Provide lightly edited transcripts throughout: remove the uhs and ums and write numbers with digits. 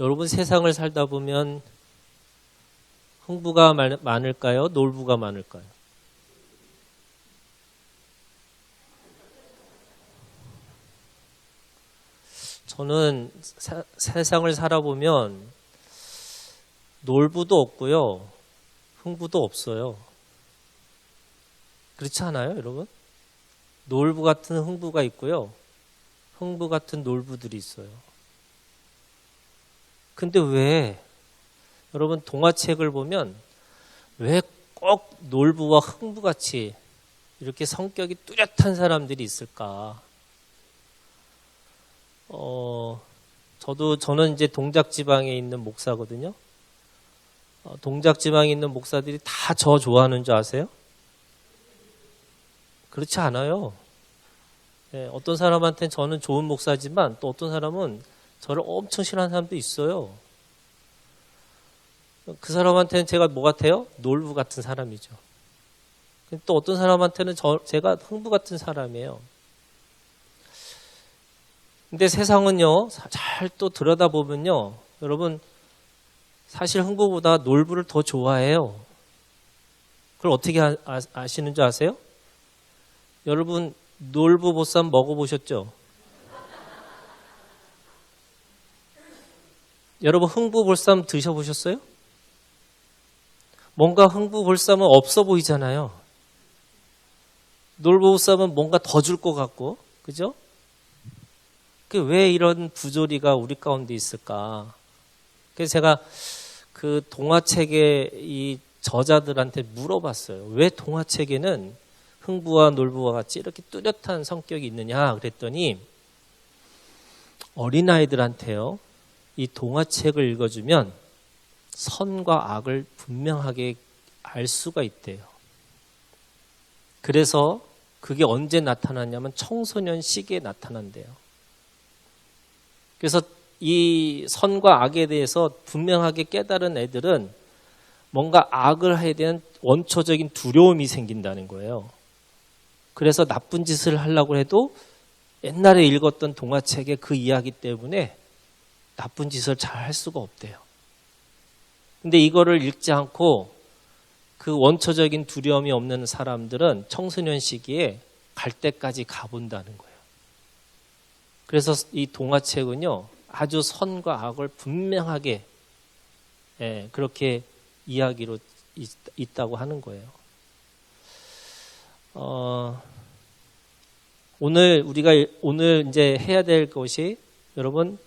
여러분 세상을 살다 보면 흥부가 많을까요? 놀부가 많을까요? 저는 세상을 살아보면 놀부도 없고요. 흥부도 없어요. 그렇지 않아요, 여러분? 놀부 같은 흥부가 있고요. 흥부 같은 놀부들이 있어요. 근데 왜 여러분 동화책을 보면 왜 꼭 놀부와 흥부같이 이렇게 성격이 뚜렷한 사람들이 있을까? 저는 이제 동작 지방에 있는 목사거든요. 동작 지방에 있는 목사들이 다 저 좋아하는 줄 아세요? 그렇지 않아요. 네, 어떤 사람한테는 저는 좋은 목사지만 또 어떤 사람은 저를 엄청 싫어하는 사람도 있어요. 그 사람한테는 제가 뭐 같아요? 놀부 같은 사람이죠. 또 어떤 사람한테는 제가 흥부 같은 사람이에요. 근데 세상은요, 잘 또 들여다보면요, 여러분, 사실 흥부보다 놀부를 더 좋아해요. 그걸 어떻게 아시는 줄 아세요? 여러분, 놀부 보쌈 먹어보셨죠? 여러분, 흥부 보쌈 드셔보셨어요? 뭔가 흥부 보쌈은 없어 보이잖아요. 놀부 보쌈은 뭔가 더 줄 것 같고, 그죠? 왜 이런 부조리가 우리 가운데 있을까? 그래서 제가 그 동화책의 이 저자들한테 물어봤어요. 왜 동화책에는 흥부와 놀부와 같이 이렇게 뚜렷한 성격이 있느냐 그랬더니 어린아이들한테요. 이 동화책을 읽어주면 선과 악을 분명하게 알 수가 있대요. 그래서 그게 언제 나타났냐면 청소년 시기에 나타난대요. 그래서 이 선과 악에 대해서 분명하게 깨달은 애들은 뭔가 악을 해야 되는 원초적인 두려움이 생긴다는 거예요. 그래서 나쁜 짓을 하려고 해도 옛날에 읽었던 동화책의 그 이야기 때문에 나쁜 짓을 잘 할 수가 없대요. 근데 이거를 읽지 않고 그 원초적인 두려움이 없는 사람들은 청소년 시기에 갈 때까지 가본다는 거예요. 그래서 이 동화책은요, 아주 선과 악을 분명하게 그렇게 이야기로 있다고 하는 거예요. 우리가 오늘 이제 해야 될 것이 여러분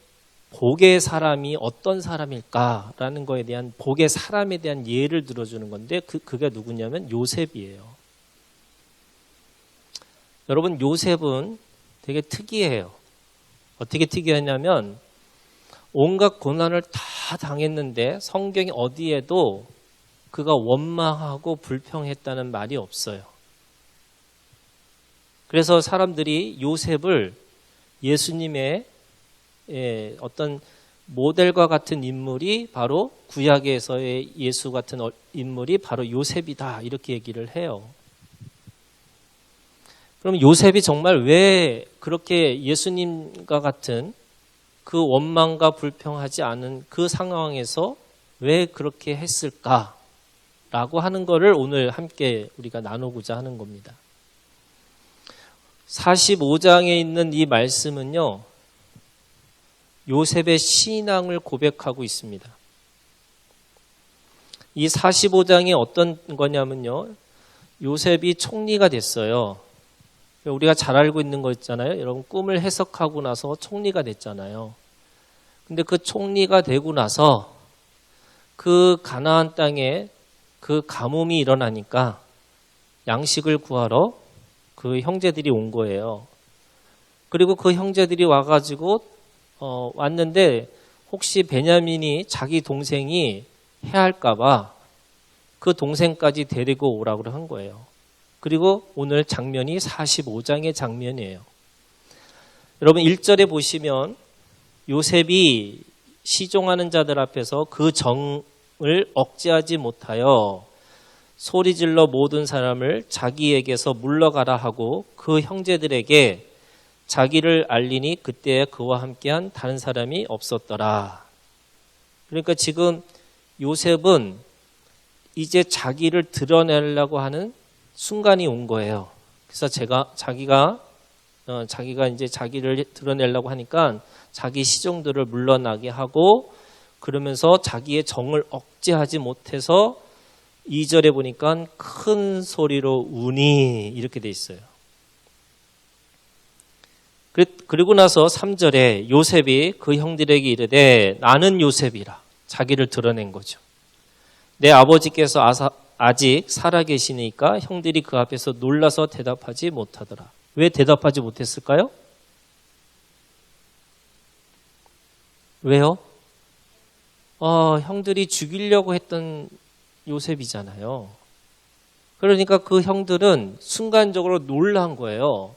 복의 사람이 어떤 사람일까라는 거에 대한 복의 사람에 대한 예를 들어주는 건데 그게 누구냐면 요셉이에요. 여러분 요셉은 되게 특이해요. 어떻게 특이하냐면 온갖 고난을 다 당했는데 성경이 어디에도 그가 원망하고 불평했다는 말이 없어요. 그래서 사람들이 요셉을 예수님의 어떤 모델과 같은 인물이 바로 구약에서의 예수 같은 인물이 바로 요셉이다 이렇게 얘기를 해요. 그럼 요셉이 정말 왜 그렇게 예수님과 같은 그 원망과 불평하지 않은 그 상황에서 왜 그렇게 했을까라고 하는 거를 오늘 함께 우리가 나누고자 하는 겁니다. 45장에 있는 이 말씀은요, 요셉의 신앙을 고백하고 있습니다. 이 45장이 어떤 거냐면요, 요셉이 총리가 됐어요. 우리가 잘 알고 있는 거 있잖아요. 여러분 꿈을 해석하고 나서 총리가 됐잖아요. 근데 그 총리가 되고 나서 그 가나안 땅에 그 가뭄이 일어나니까 양식을 구하러 그 형제들이 온 거예요. 그리고 그 형제들이 와가지고 왔는데 혹시 베냐민이 자기 동생이 해할까봐 그 동생까지 데리고 오라고 한 거예요. 그리고 오늘 장면이 45장의 장면이에요. 여러분 1절에 보시면 요셉이 시종하는 자들 앞에서 그 정을 억제하지 못하여 소리질러 모든 사람을 자기에게서 물러가라 하고 그 형제들에게 자기를 알리니 그때 그와 함께한 다른 사람이 없었더라. 그러니까 지금 요셉은 이제 자기를 드러내려고 하는 순간이 온 거예요. 그래서 자기가 이제 자기를 드러내려고 하니까 자기 시종들을 물러나게 하고 그러면서 자기의 정을 억제하지 못해서 2절에 보니까 큰 소리로 우니 이렇게 돼 있어요. 그리고 나서 3절에 요셉이 그 형들에게 이르되 나는 요셉이라 자기를 드러낸 거죠. 내 아버지께서 아직 살아계시니까 형들이 그 앞에서 놀라서 대답하지 못하더라. 왜 대답하지 못했을까요? 왜요? 형들이 죽이려고 했던 요셉이잖아요. 그러니까 그 형들은 순간적으로 놀란 거예요.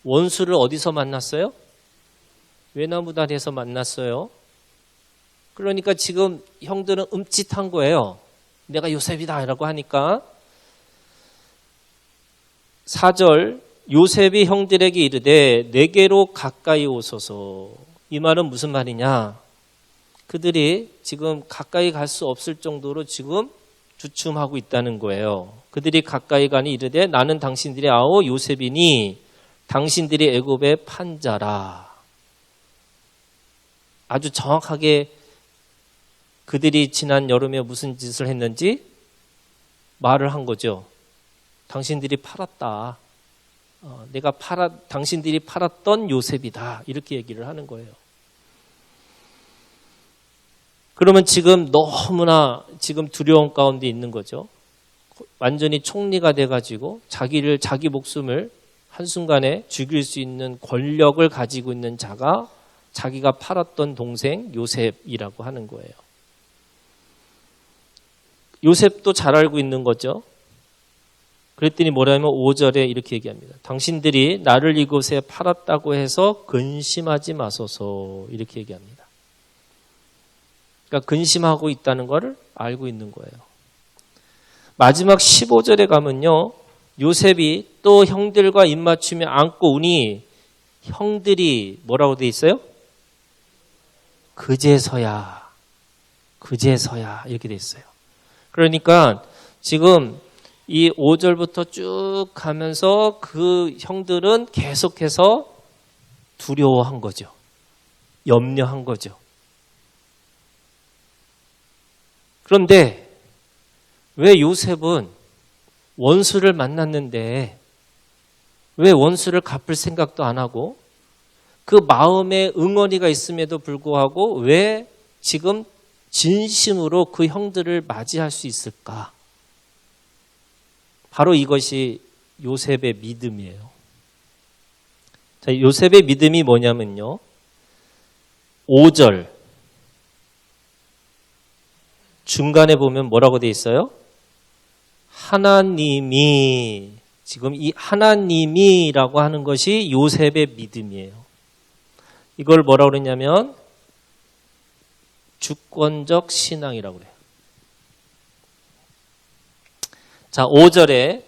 원수를 어디서 만났어요? 외나무다리에서 만났어요. 그러니까 지금 형들은 흠칫한 거예요. 내가 요셉이다 라고 하니까 4절 요셉이 형들에게 이르되 내게로 가까이 오소서. 이 말은 무슨 말이냐? 그들이 지금 가까이 갈 수 없을 정도로 지금 주춤하고 있다는 거예요. 그들이 가까이 가니 이르되 나는 당신들의 아우 요셉이니 당신들이 애굽의 판자라. 아주 정확하게 그들이 지난 여름에 무슨 짓을 했는지 말을 한 거죠. 당신들이 팔았다. 당신들이 팔았던 요셉이다. 이렇게 얘기를 하는 거예요. 그러면 지금 너무나 지금 두려움 가운데 있는 거죠. 완전히 총리가 돼가지고 자기 목숨을 한순간에 죽일 수 있는 권력을 가지고 있는 자가 자기가 팔았던 동생 요셉이라고 하는 거예요. 요셉도 잘 알고 있는 거죠. 그랬더니 뭐라면 5절에 이렇게 얘기합니다. 당신들이 나를 이곳에 팔았다고 해서 근심하지 마소서 이렇게 얘기합니다. 그러니까 근심하고 있다는 것을 알고 있는 거예요. 마지막 15절에 가면요. 요셉이 또 형들과 입맞추며 안고 우니 형들이 뭐라고 돼 있어요? 그제서야 이렇게 돼 있어요. 그러니까 지금 이 5절부터 쭉 가면서 그 형들은 계속해서 두려워한 거죠. 염려한 거죠. 그런데 왜 요셉은 원수를 만났는데 왜 원수를 갚을 생각도 안 하고 그 마음에 응어리가 있음에도 불구하고 왜 지금 진심으로 그 형들을 맞이할 수 있을까? 바로 이것이 요셉의 믿음이에요. 자, 요셉의 믿음이 뭐냐면요. 5절 중간에 보면 뭐라고 돼 있어요? 하나님이 지금 이 하나님이라고 하는 것이 요셉의 믿음이에요. 이걸 뭐라고 그러냐면 주권적 신앙이라고 그래요. 자, 5절에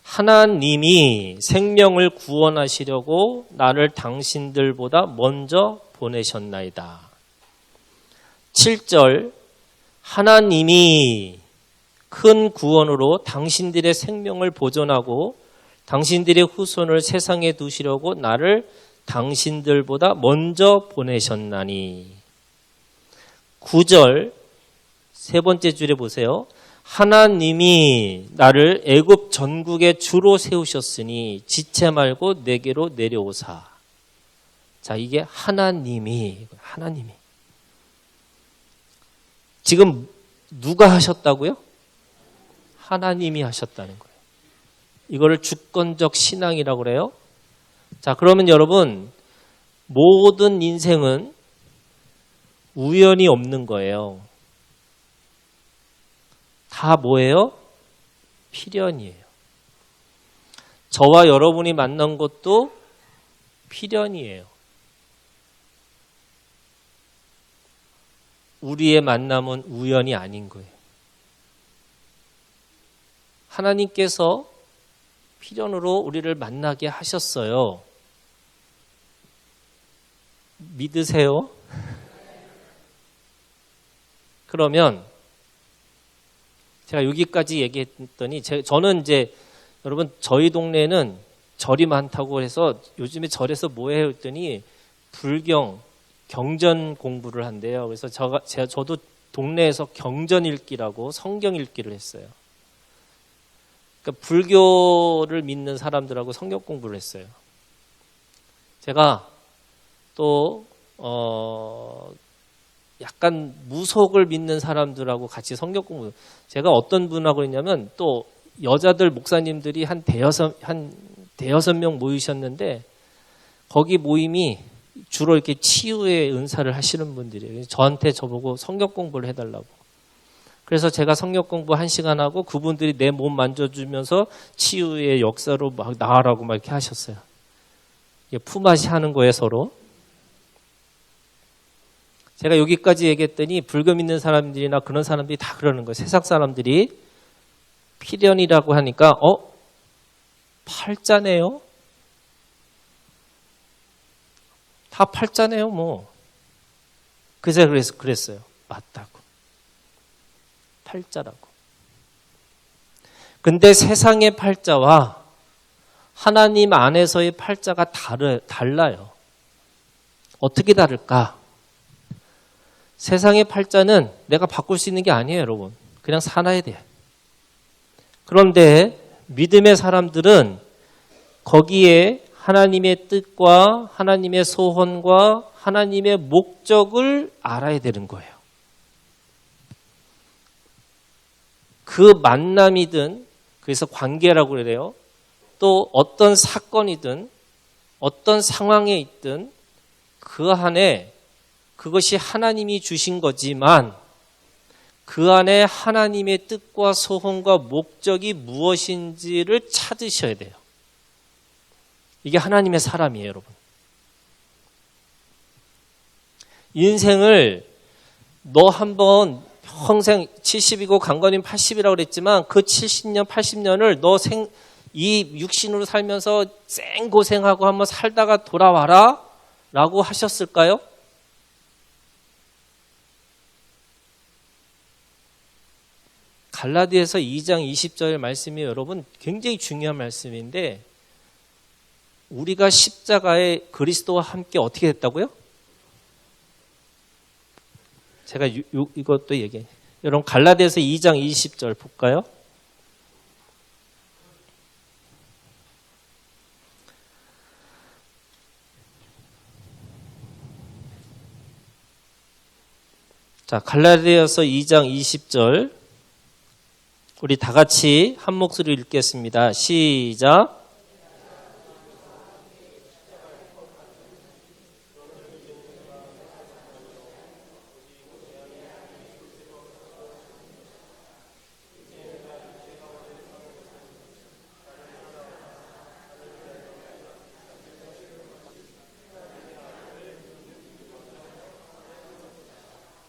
하나님이 생명을 구원하시려고 나를 당신들보다 먼저 보내셨나이다. 7절 하나님이 큰 구원으로 당신들의 생명을 보존하고 당신들의 후손을 세상에 두시려고 나를 당신들보다 먼저 보내셨나니. 9절 세 번째 줄에 보세요. 하나님이 나를 애굽 전국의 주로 세우셨으니 지체 말고 내게로 내려오사. 자, 이게 하나님이 지금 누가 하셨다고요? 하나님이 하셨다는 거예요. 이거를 주권적 신앙이라고 그래요. 자, 그러면 여러분 모든 인생은 우연이 없는 거예요. 다 뭐예요? 필연이에요. 저와 여러분이 만난 것도 필연이에요. 우리의 만남은 우연이 아닌 거예요. 하나님께서 필연으로 우리를 만나게 하셨어요. 믿으세요? 그러면 제가 여기까지 얘기했더니 저는 이제 여러분 저희 동네는 절이 많다고 해서 요즘에 절에서 뭐 해요 했더니 불경, 경전 공부를 한대요. 그래서 저도 동네에서 경전 읽기라고 성경 읽기를 했어요. 그러니까 불교를 믿는 사람들하고 성경 공부를 했어요. 제가 또 약간 무속을 믿는 사람들하고 같이 성경 공부. 제가 어떤 분하고 했냐면 또 여자들 목사님들이 한 대여섯 명 모이셨는데 거기 모임이 주로 이렇게 치유의 은사를 하시는 분들이에요. 저한테 저보고 성경 공부를 해달라고. 그래서 제가 성경 공부 1시간 하고 그분들이 내 몸 만져주면서 치유의 역사로 막 나가라고 막 이렇게 하셨어요. 이게 품앗이 하는 거예요, 서로. 제가 여기까지 얘기했더니 불교 믿는 사람들이나 그런 사람들이 다 그러는 거예요. 세상 사람들이 필연이라고 하니까 팔자네요. 다 팔자네요, 뭐. 그래서 그랬어요. 맞다고. 팔자라고. 근데 세상의 팔자와 하나님 안에서의 팔자가 달라요. 어떻게 다를까? 세상의 팔자는 내가 바꿀 수 있는 게 아니에요, 여러분. 그냥 살아야 돼. 그런데 믿음의 사람들은 거기에 하나님의 뜻과 하나님의 소원과 하나님의 목적을 알아야 되는 거예요. 그 만남이든 그래서 관계라고 그래요. 또 어떤 사건이든 어떤 상황에 있든 그 안에 그것이 하나님이 주신 거지만 그 안에 하나님의 뜻과 소원과 목적이 무엇인지를 찾으셔야 돼요. 이게 하나님의 사람이에요, 여러분. 인생을 너 한번 평생 70이고 강건님 80이라고 그랬지만 그 70년, 80년을 이 육신으로 살면서 쌩고생하고 한번 살다가 돌아와라 라고 하셨을까요? 갈라디아서 2장 20절 말씀이 여러분 굉장히 중요한 말씀인데 우리가 십자가에 그리스도와 함께 어떻게 됐다고요? 제가 이것도 얘기해요. 여러분 갈라디아서 2장 20절 볼까요? 자, 갈라디아서 2장 20절 우리 다 같이 한 목소리로 읽겠습니다. 시작.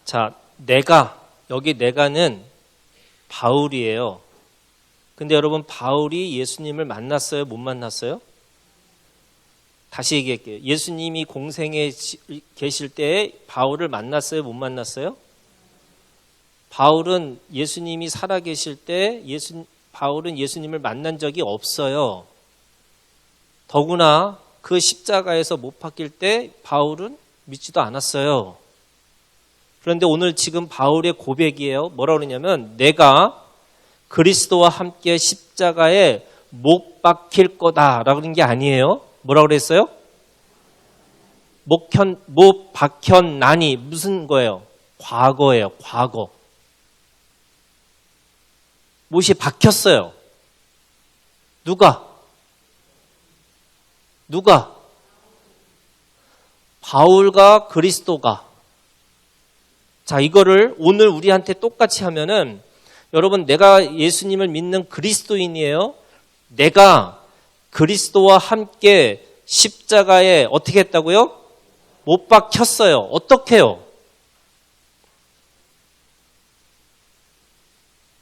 자, 여기 내가는 바울이에요. 근데 여러분 바울이 예수님을 만났어요? 못 만났어요? 다시 얘기할게요. 예수님이 공생에 계실 때 바울을 만났어요? 못 만났어요? 바울은 예수님이 살아 계실 때 바울은 예수님을 만난 적이 없어요. 더구나 그 십자가에서 못 박힐 때 바울은 믿지도 않았어요. 그런데 오늘 지금 바울의 고백이에요. 뭐라고 그러냐면 내가 그리스도와 함께 십자가에 못 박힐 거다라고 그런 게 아니에요. 뭐라고 그랬어요? 못 박혔나니 무슨 거예요? 과거예요. 과거. 못이 박혔어요. 누가? 바울과 그리스도가. 자, 이거를 오늘 우리한테 똑같이 하면은 여러분 내가 예수님을 믿는 그리스도인이에요. 내가 그리스도와 함께 십자가에 어떻게 했다고요? 못 박혔어요. 어떻게 해요?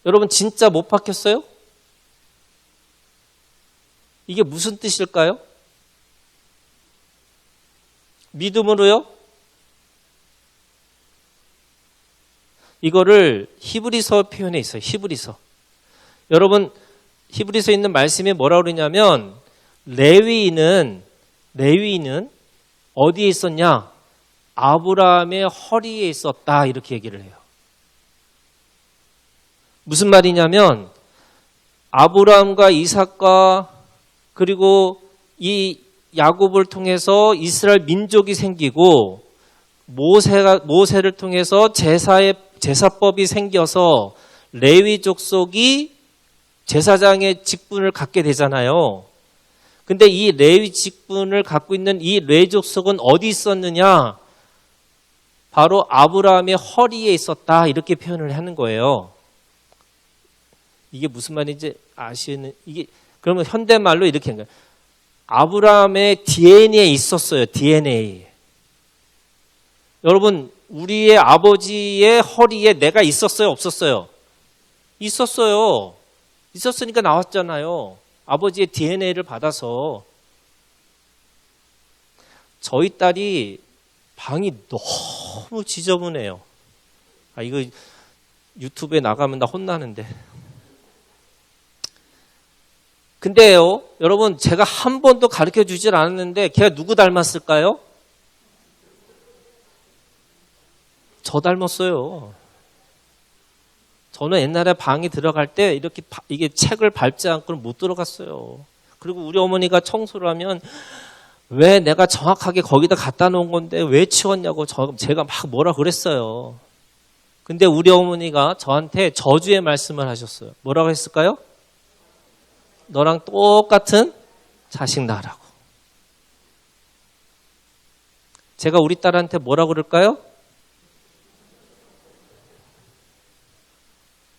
여러분 진짜 못 박혔어요? 이게 무슨 뜻일까요? 믿음으로요? 이거를 히브리서 표현에 있어요. 히브리서. 여러분 히브리서 있는 말씀에 뭐라 그러냐면 레위인은 어디에 있었냐? 아브라함의 허리에 있었다 이렇게 얘기를 해요. 무슨 말이냐면 아브라함과 이삭과 그리고 이 야곱을 통해서 이스라엘 민족이 생기고 모세를 통해서 제사법이 생겨서 레위 족속이 제사장의 직분을 갖게 되잖아요. 근데 이 레위 직분을 갖고 있는 이 레위 족속은 어디 있었느냐? 바로 아브라함의 허리에 있었다 이렇게 표현을 하는 거예요. 이게 무슨 말인지 아시는? 이게 그러면 현대말로 이렇게 하는 거예요. 아브라함의 DNA에 있었어요. DNA. 여러분 우리의 아버지의 허리에 내가 있었어요? 없었어요? 있었어요. 있었으니까 나왔잖아요. 아버지의 DNA를 받아서. 저희 딸이 방이 너무 지저분해요. 이거 유튜브에 나가면 나 혼나는데. 근데요, 여러분 제가 한 번도 가르쳐 주질 않았는데 걔가 누구 닮았을까요? 저 닮았어요. 저는 옛날에 방에 들어갈 때 이게 책을 밟지 않고는 못 들어갔어요. 그리고 우리 어머니가 청소를 하면 왜 내가 정확하게 거기다 갖다 놓은 건데 왜 치웠냐고 제가 막 뭐라 그랬어요. 근데 우리 어머니가 저한테 저주의 말씀을 하셨어요. 뭐라고 했을까요? 너랑 똑같은 자식 낳으라고. 제가 우리 딸한테 뭐라 그럴까요?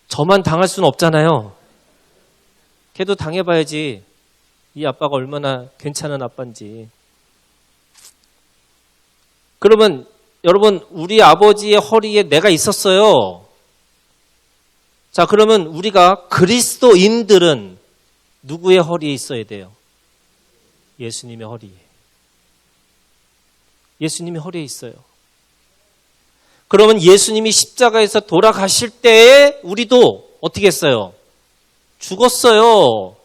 저만 당할 수는 없잖아요. 걔도 당해봐야지. 이 아빠가 얼마나 괜찮은 아빠인지. 그러면 여러분 우리 아버지의 허리에 내가 있었어요. 자, 그러면 우리가 그리스도인들은 누구의 허리에 있어야 돼요? 예수님의 허리에. 예수님의 허리에 있어요. 그러면 예수님이 십자가에서 돌아가실 때에 우리도 어떻게 했어요? 죽었어요.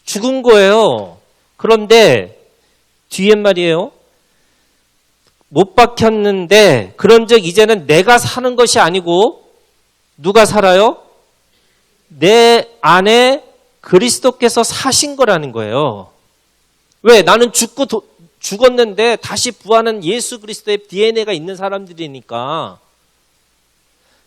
죽은 거예요. 그런데 뒤에 말이에요. 못 박혔는데 그런즉 이제는 내가 사는 것이 아니고 누가 살아요? 내 안에 그리스도께서 사신 거라는 거예요. 왜? 나는 죽었는데 다시 부활하는 예수 그리스도의 DNA가 있는 사람들이니까.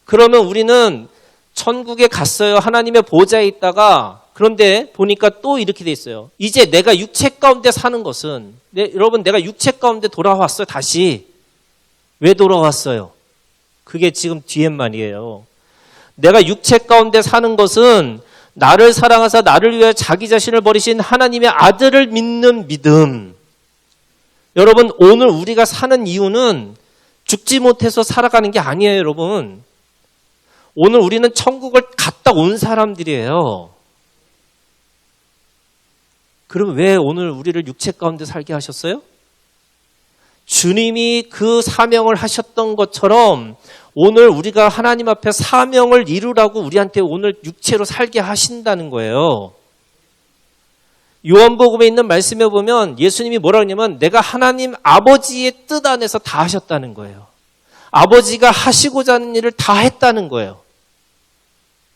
그러면 우리는 천국에 갔어요. 하나님의 보좌에 있다가 그런데 보니까 또 이렇게 돼 있어요. 이제 내가 육체 가운데 사는 것은 여러분 내가 육체 가운데 돌아왔어요. 다시. 왜 돌아왔어요? 그게 지금 뒤에 말이에요. 내가 육체 가운데 사는 것은 나를 사랑하사 나를 위해 자기 자신을 버리신 하나님의 아들을 믿는 믿음. 여러분 오늘 우리가 사는 이유는 죽지 못해서 살아가는 게 아니에요. 여러분. 오늘 우리는 천국을 갔다 온 사람들이에요. 그럼 왜 오늘 우리를 육체 가운데 살게 하셨어요? 주님이 그 사명을 하셨던 것처럼 오늘 우리가 하나님 앞에 사명을 이루라고 우리한테 오늘 육체로 살게 하신다는 거예요. 요한복음에 있는 말씀에 보면 예수님이 뭐라고 하냐면 내가 하나님 아버지의 뜻 안에서 다 하셨다는 거예요. 아버지가 하시고자 하는 일을 다 했다는 거예요.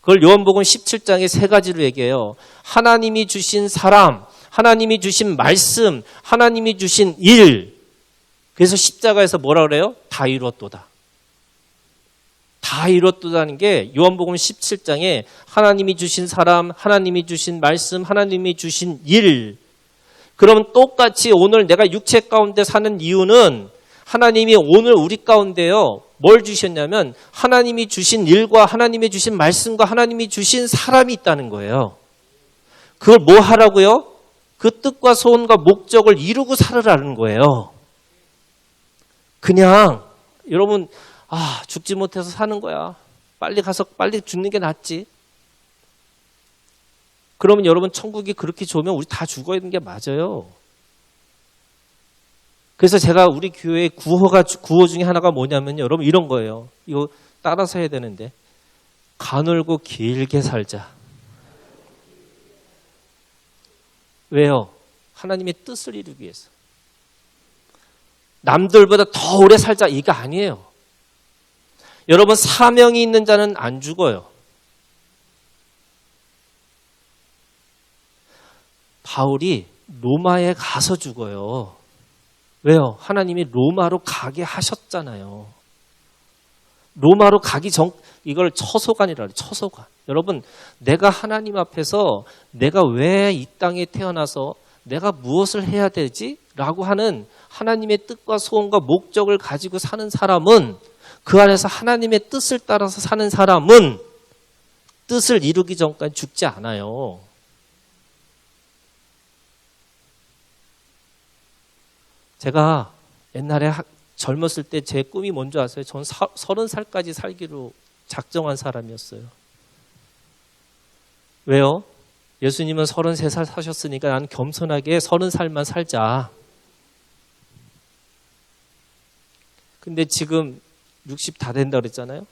그걸 요한복음 17장에 세 가지로 얘기해요. 하나님이 주신 사람, 하나님이 주신 말씀, 하나님이 주신 일. 그래서 십자가에서 뭐라 그래요? 다 이루었도다. 다 이뤘다는 게 요한복음 17장에 하나님이 주신 사람, 하나님이 주신 말씀, 하나님이 주신 일. 그러면 똑같이 오늘 내가 육체 가운데 사는 이유는 하나님이 오늘 우리 가운데요. 뭘 주셨냐면 하나님이 주신 일과 하나님이 주신 말씀과 하나님이 주신 사람이 있다는 거예요. 그걸 뭐 하라고요? 그 뜻과 소원과 목적을 이루고 살으라는 거예요. 그냥 여러분 죽지 못해서 사는 거야. 빨리 가서 빨리 죽는 게 낫지. 그러면 여러분 천국이 그렇게 좋으면 우리 다 죽어야 되는 게 맞아요. 그래서 제가 우리 교회 구호 중에 하나가 뭐냐면요. 여러분 이런 거예요. 이거 따라서 해야 되는데. 가늘고 길게 살자. 왜요? 하나님의 뜻을 이루기 위해서. 남들보다 더 오래 살자 이게 아니에요. 여러분 사명이 있는 자는 안 죽어요. 바울이 로마에 가서 죽어요. 왜요? 하나님이 로마로 가게 하셨잖아요. 로마로 가기 전 이걸 처소관이라 그래요. 처소관. 여러분 내가 하나님 앞에서 내가 왜 이 땅에 태어나서 내가 무엇을 해야 되지? 라고 하는 하나님의 뜻과 소원과 목적을 가지고 사는 사람은 그 안에서 하나님의 뜻을 따라서 사는 사람은 뜻을 이루기 전까지 죽지 않아요. 제가 옛날에 젊었을 때 제 꿈이 뭔지 아세요? 전 30살까지 살기로 작정한 사람이었어요. 왜요? 예수님은 33살 사셨으니까 나는 겸손하게 30살만 살자. 근데 지금 60 다 된다 그랬잖아요.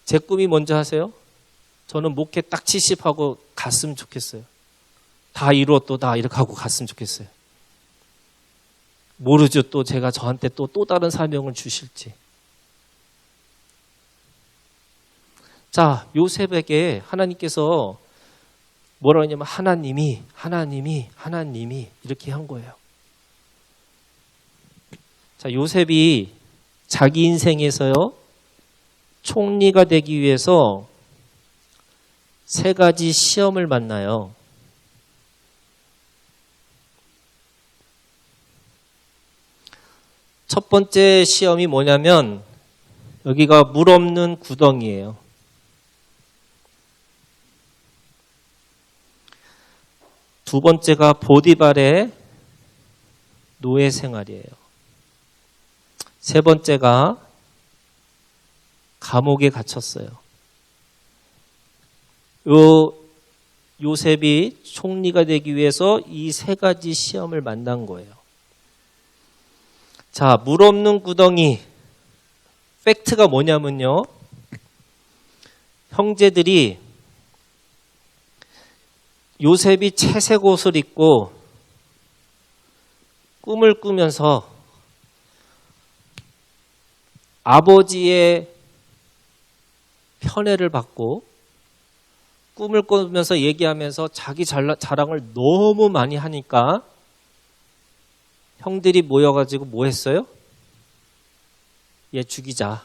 제 꿈이 뭔지 아세요? 저는 목회 딱 70하고 갔으면 좋겠어요. 다 이루었도다 이렇게 하고 갔으면 좋겠어요. 모르죠. 또 제가 저한테 또 다른 사명을 주실지. 자, 요셉에게 하나님께서 뭐라고 하냐면 하나님이 이렇게 한 거예요. 자, 요셉이 자기 인생에서요, 총리가 되기 위해서 3가지 시험을 만나요. 첫 번째 시험이 뭐냐면 여기가 물 없는 구덩이에요. 두 번째가 보디발의 노예 생활이에요. 세 번째가 감옥에 갇혔어요. 요셉이 총리가 되기 위해서 이 3가지 시험을 만난 거예요. 자, 물 없는 구덩이. 팩트가 뭐냐면요. 형제들이 요셉이 채색 옷을 입고 꿈을 꾸면서 아버지의 편애를 받고 꿈을 꾸면서 얘기하면서 자기 자랑을 너무 많이 하니까 형들이 모여가지고 뭐 했어요? 얘 죽이자.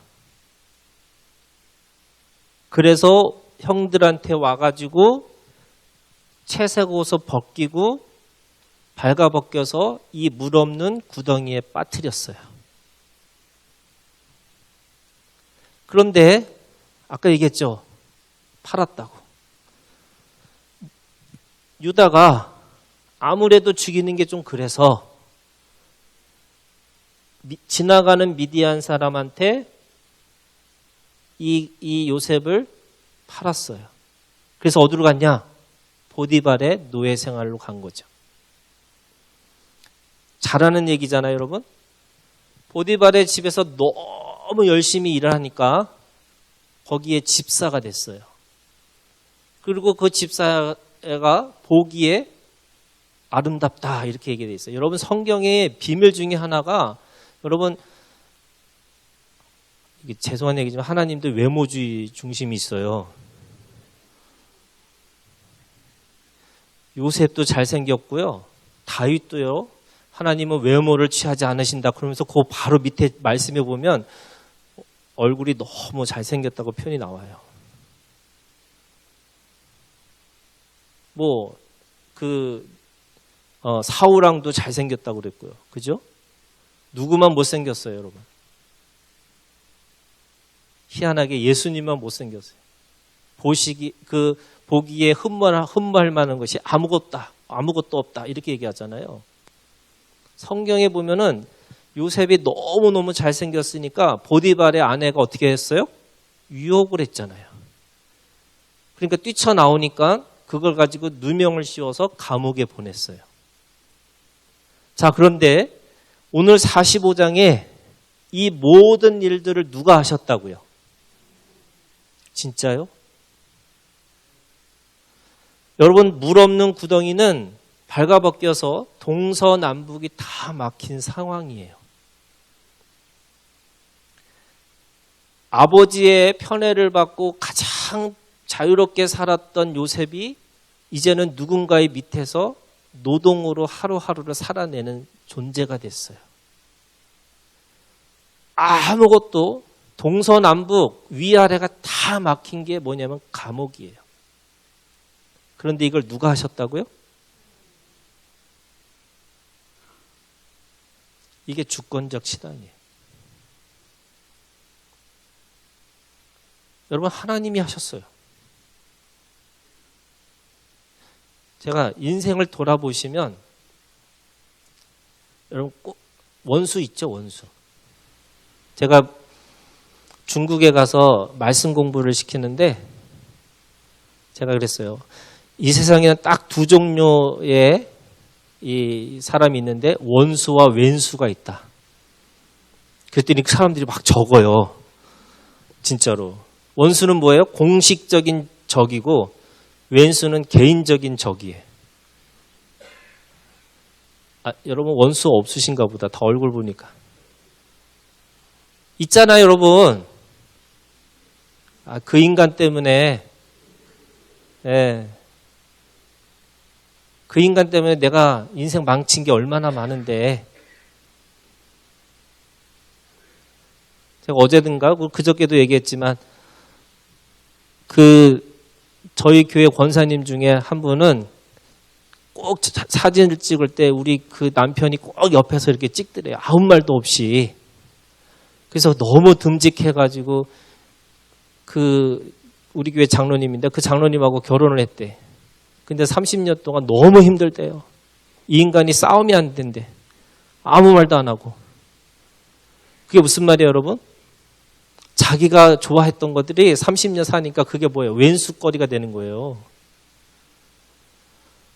그래서 형들한테 와가지고 채색 옷을 벗기고 발가벗겨서 이 물 없는 구덩이에 빠뜨렸어요. 그런데 아까 얘기했죠. 팔았다고. 유다가 아무래도 죽이는 게 좀 그래서 지나가는 미디안 사람한테 이 요셉을 팔았어요. 그래서 어디로 갔냐? 보디발의 노예 생활로 간 거죠. 잘하는 얘기잖아요, 여러분. 보디발의 집에서 너무 열심히 일을 하니까 거기에 집사가 됐어요. 그리고 그 집사가 보기에 아름답다 이렇게 얘기되어 있어요. 여러분 성경의 비밀 중에 하나가 여러분 이게 죄송한 얘기지만 하나님도 외모주의 중심이 있어요. 요셉도 잘생겼고요. 다윗도요. 하나님은 외모를 취하지 않으신다. 그러면서 그 바로 밑에 말씀해 보면 얼굴이 너무 잘생겼다고 표현이 나와요. 사우랑도 잘생겼다고 그랬고요. 그죠? 누구만 못생겼어요, 여러분? 희한하게 예수님만 못생겼어요. 보기에 흠모할 만한 것이 아무것도 없다. 이렇게 얘기하잖아요. 성경에 보면은 요셉이 너무너무 잘생겼으니까 보디발의 아내가 어떻게 했어요? 유혹을 했잖아요. 그러니까 뛰쳐나오니까 그걸 가지고 누명을 씌워서 감옥에 보냈어요. 자, 그런데 오늘 45장에 이 모든 일들을 누가 하셨다고요? 진짜요? 여러분, 물 없는 구덩이는 발가벗겨서 동서남북이 다 막힌 상황이에요. 아버지의 편애를 받고 가장 자유롭게 살았던 요셉이 이제는 누군가의 밑에서 노동으로 하루하루를 살아내는 존재가 됐어요. 아무것도 동서남북 위아래가 다 막힌 게 뭐냐면 감옥이에요. 그런데 이걸 누가 하셨다고요? 이게 주권적 신앙이에요. 여러분, 하나님이 하셨어요. 제가 인생을 돌아보시면 여러분 꼭 원수 있죠, 원수. 제가 중국에 가서 말씀 공부를 시키는데 제가 그랬어요. 이 세상에는 딱 두 종류의 이 사람이 있는데 원수와 왼수가 있다. 그랬더니 그 사람들이 막 적어요. 진짜로. 원수는 뭐예요? 공식적인 적이고 왼수는 개인적인 적이에요. 여러분 원수 없으신가 보다. 다 얼굴 보니까. 있잖아요, 여러분. 그 인간 때문에 그 인간 때문에 내가 인생 망친 게 얼마나 많은데. 제가 어제든가 그저께도 얘기했지만 저희 교회 권사님 중에 한 분은 꼭 사진을 찍을 때 우리 그 남편이 꼭 옆에서 이렇게 찍더래요. 아무 말도 없이. 그래서 너무 듬직해가지고 우리 교회 장로님인데 그 장로님하고 결혼을 했대. 근데 30년 동안 너무 힘들대요. 이 인간이 싸움이 안 된대. 아무 말도 안 하고. 그게 무슨 말이에요, 여러분? 자기가 좋아했던 것들이 30년 사니까 그게 뭐예요? 왼수거리가 되는 거예요.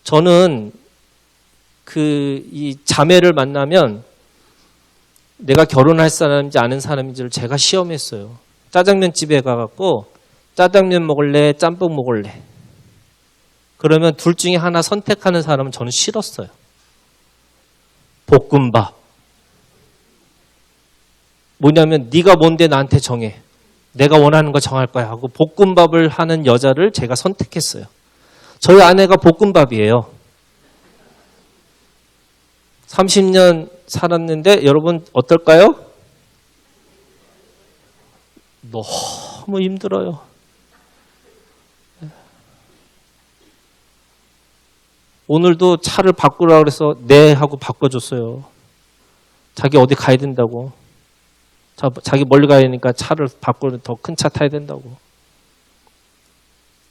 저는 이 자매를 만나면 내가 결혼할 사람인지 아는 사람인지를 제가 시험했어요. 짜장면 집에 가갖고 짜장면 먹을래, 짬뽕 먹을래. 그러면 둘 중에 하나 선택하는 사람은 저는 싫었어요. 볶음밥. 뭐냐면 네가 뭔데 나한테 정해. 내가 원하는 거 정할 거야 하고 볶음밥을 하는 여자를 제가 선택했어요. 저희 아내가 볶음밥이에요. 30년 살았는데 여러분 어떨까요? 너무 힘들어요. 오늘도 차를 바꾸라고 그래서 네 하고 바꿔줬어요. 자기 어디 가야 된다고. 자기 멀리 가야 되니까 차를 바꾸는 더 큰 차 타야 된다고.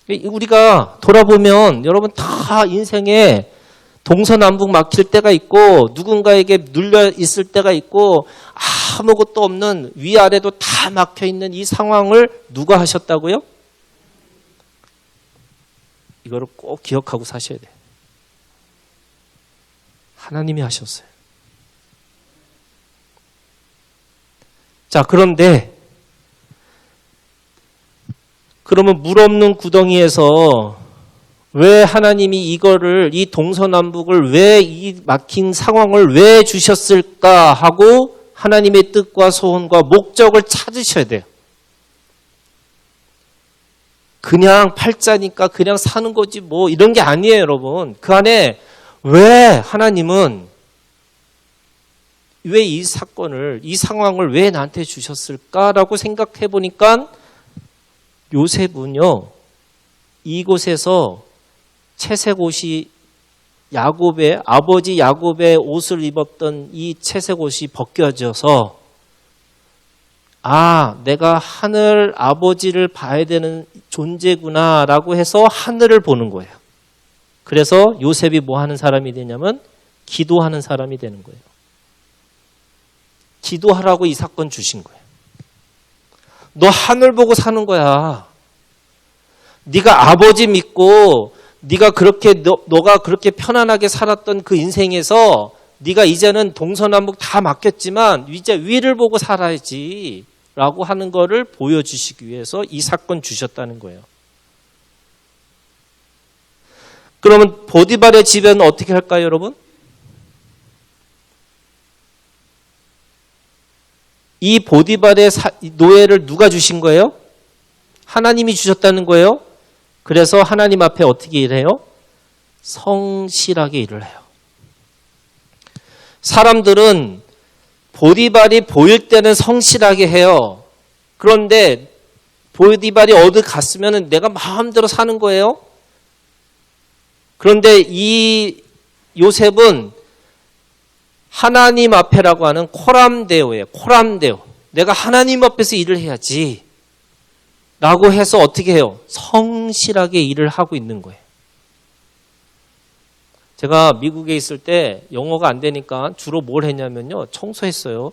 우리가 돌아보면 여러분 다 인생에 동서남북 막힐 때가 있고 누군가에게 눌려 있을 때가 있고 아무것도 없는 위아래도 다 막혀 있는 이 상황을 누가 하셨다고요? 이거를 꼭 기억하고 사셔야 돼요. 하나님이 하셨어요. 자, 그런데 그러면 물 없는 구덩이에서 왜 하나님이 이 동서남북을 왜 이 막힌 상황을 왜 주셨을까 하고 하나님의 뜻과 소원과 목적을 찾으셔야 돼요. 그냥 팔자니까 그냥 사는 거지 뭐 이런 게 아니에요, 여러분. 그 안에 왜 하나님은 왜 이 사건을, 이 상황을 왜 나한테 주셨을까라고 생각해 보니까 요셉은요, 이곳에서 채색 옷이 아버지 야곱의 옷을 입었던 이 채색 옷이 벗겨져서 내가 하늘 아버지를 봐야 되는 존재구나라고 해서 하늘을 보는 거예요. 그래서 요셉이 뭐 하는 사람이 되냐면 기도하는 사람이 되는 거예요. 기도하라고 이 사건 주신 거예요. 너 하늘 보고 사는 거야. 네가 아버지 믿고 네가 그렇게 너가 그렇게 편안하게 살았던 그 인생에서 네가 이제는 동서남북 다 맡겼지만 이제 위를 보고 살아야지 라고 하는 거를 보여주시기 위해서 이 사건 주셨다는 거예요. 그러면 보디발의 지배는 어떻게 할까요, 여러분? 이 보디발의 노예를 누가 주신 거예요? 하나님이 주셨다는 거예요. 그래서 하나님 앞에 어떻게 일해요? 성실하게 일을 해요. 사람들은 보디발이 보일 때는 성실하게 해요. 그런데 보디발이 어디 갔으면 내가 마음대로 사는 거예요. 그런데 이 요셉은 하나님 앞에라고 하는 코람데오예요. 코람데오. 내가 하나님 앞에서 일을 해야지. 라고 해서 어떻게 해요? 성실하게 일을 하고 있는 거예요. 제가 미국에 있을 때 영어가 안 되니까 주로 뭘 했냐면요. 청소했어요.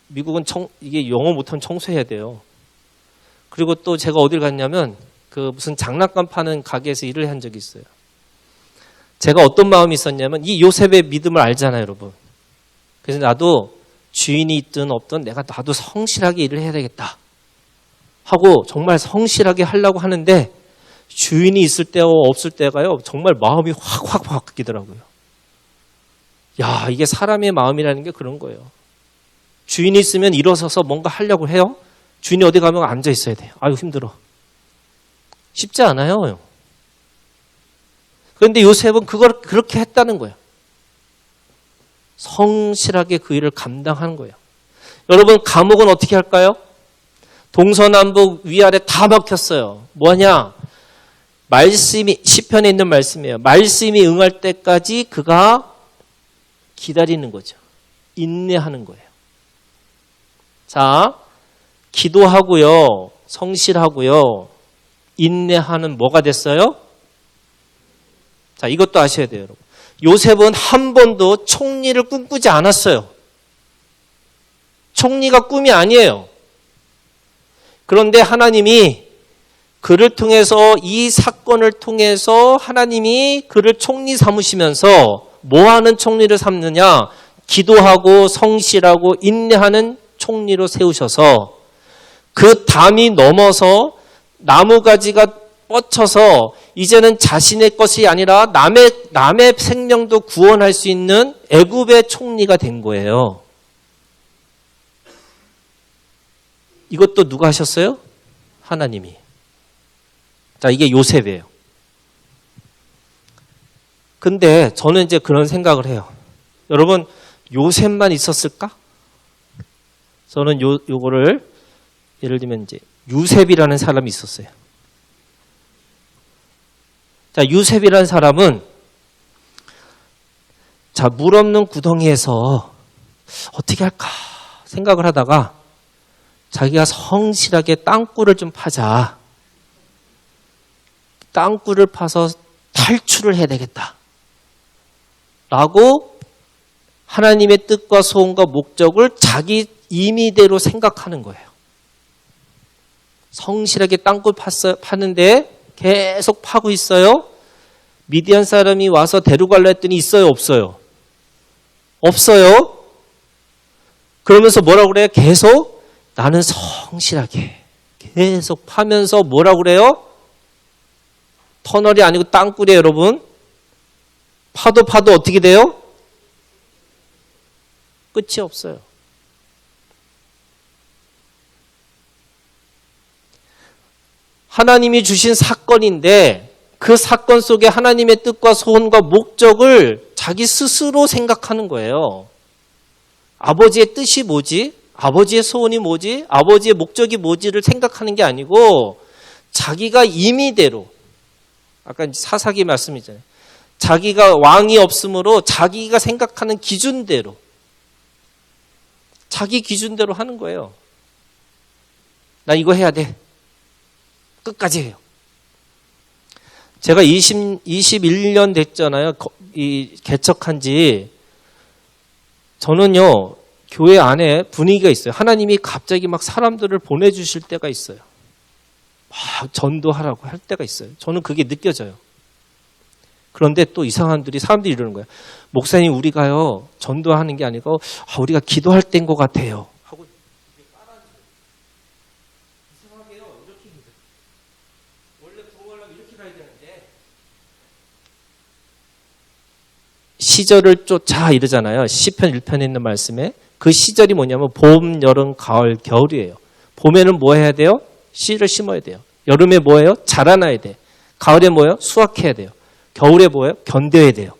미국은 이게 영어 못하면 청소해야 돼요. 그리고 또 제가 어딜 갔냐면 그 무슨 장난감 파는 가게에서 일을 한 적이 있어요. 제가 어떤 마음이 있었냐면 이 요셉의 믿음을 알잖아요, 여러분. 그래서 나도 주인이 있든 없든 나도 성실하게 일을 해야 되겠다 하고 정말 성실하게 하려고 하는데 주인이 있을 때와 없을 때가요, 정말 마음이 확 바뀌더라고요. 야, 이게 사람의 마음이라는 게 그런 거예요. 주인이 있으면 일어서서 뭔가 하려고 해요. 주인이 어디 가면 앉아 있어야 돼요. 아유, 힘들어. 쉽지 않아요. 그런데 요셉은 그걸 그렇게 했다는 거예요. 성실하게 그 일을 감당하는 거예요. 여러분, 감옥은 어떻게 할까요? 동서남북 위아래 다 막혔어요. 뭐냐? 말씀이, 시편에 있는 말씀이에요. 말씀이 응할 때까지 그가 기다리는 거죠. 인내하는 거예요. 자, 기도하고요. 성실하고요. 인내하는 뭐가 됐어요? 자, 이것도 아셔야 돼요, 여러분. 요셉은 한 번도 총리를 꿈꾸지 않았어요. 총리가 꿈이 아니에요. 그런데 하나님이 그를 통해서, 이 사건을 통해서 하나님이 그를 총리 삼으시면서 뭐 하는 총리를 삼느냐? 기도하고 성실하고 인내하는 총리로 세우셔서 그 담이 넘어서 나무가지가 뻗쳐서 이제는 자신의 것이 아니라 남의 생명도 구원할 수 있는 애굽의 총리가 된 거예요. 이것도 누가 하셨어요? 하나님이. 자, 이게 요셉이에요. 근데 저는 이제 그런 생각을 해요. 여러분, 요셉만 있었을까? 저는 요거를 예를 들면 이제 유셉이라는 사람이 있었어요. 자, 유셉이라는 사람은 자, 물 없는 구덩이에서 어떻게 할까 생각을 하다가 자기가 성실하게 땅굴을 좀 파자. 땅굴을 파서 탈출을 해야 되겠다. 라고 하나님의 뜻과 소원과 목적을 자기 임의대로 생각하는 거예요. 성실하게 땅굴 파는데 계속 파고 있어요. 미디안 사람이 와서 데려가려 했더니 있어요, 없어요? 없어요. 그러면서 뭐라고 그래요? 계속 나는 성실하게 계속 파면서 뭐라고 그래요? 터널이 아니고 땅굴이에요, 여러분. 파도 어떻게 돼요? 끝이 없어요. 하나님이 주신 사건인데 그 사건 속에 하나님의 뜻과 소원과 목적을 자기 스스로 생각하는 거예요. 아버지의 뜻이 뭐지? 아버지의 소원이 뭐지? 아버지의 목적이 뭐지를 생각하는 게 아니고 자기가 임의대로, 아까 사사기 말씀이잖아요. 자기가 왕이 없으므로 자기가 생각하는 기준대로, 자기 기준대로 하는 거예요. 나 이거 해야 돼. 끝까지 해요. 제가 21년 됐잖아요. 이 개척한 지. 저는요, 교회 안에 분위기가 있어요. 하나님이 갑자기 막 사람들을 보내주실 때가 있어요. 막 전도하라고 할 때가 있어요. 저는 그게 느껴져요. 그런데 또 이상한 사람들이 이러는 거예요. 목사님, 우리가요, 전도하는 게 아니고, 우리가 기도할 때인 것 같아요. 하고, 이상하게요, 이렇게 힘들어요. 원래 부흥하려면 이렇게 가야 되는데, 시절을 쫓아 이러잖아요. 시편 1편에 있는 말씀에. 그 시절이 뭐냐면, 봄, 여름, 가을, 겨울이에요. 봄에는 뭐 해야 돼요? 씨를 심어야 돼요. 여름에 뭐예요? 자라나야 돼. 가을에 뭐예요? 수확해야 돼요. 겨울에 뭐예요? 견뎌야 돼요.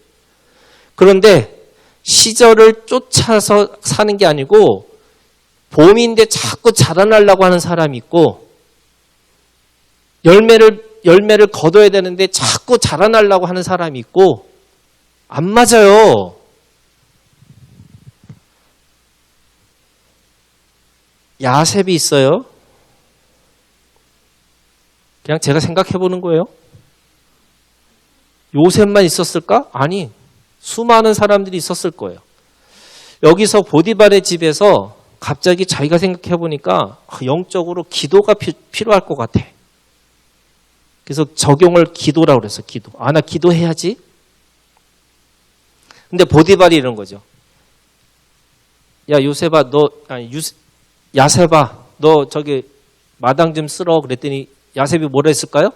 그런데 시절을 쫓아서 사는 게 아니고 봄인데 자꾸 자라나려고 하는 사람이 있고 열매를 거둬야 되는데 자꾸 자라나려고 하는 사람이 있고 안 맞아요. 야셉이 있어요. 그냥 제가 생각해 보는 거예요. 요셉만 있었을까? 아니, 수많은 사람들이 있었을 거예요. 여기서 보디발의 집에서 갑자기 자기가 생각해 보니까 영적으로 기도가 필요할 것 같아. 그래서 적용을 기도라고 그랬어, 기도. 나 기도해야지. 근데 보디발이 이런 거죠. 야, 야셉아, 너 저기 마당 좀 쓸어. 그랬더니 야셉이 뭐라 했을까요?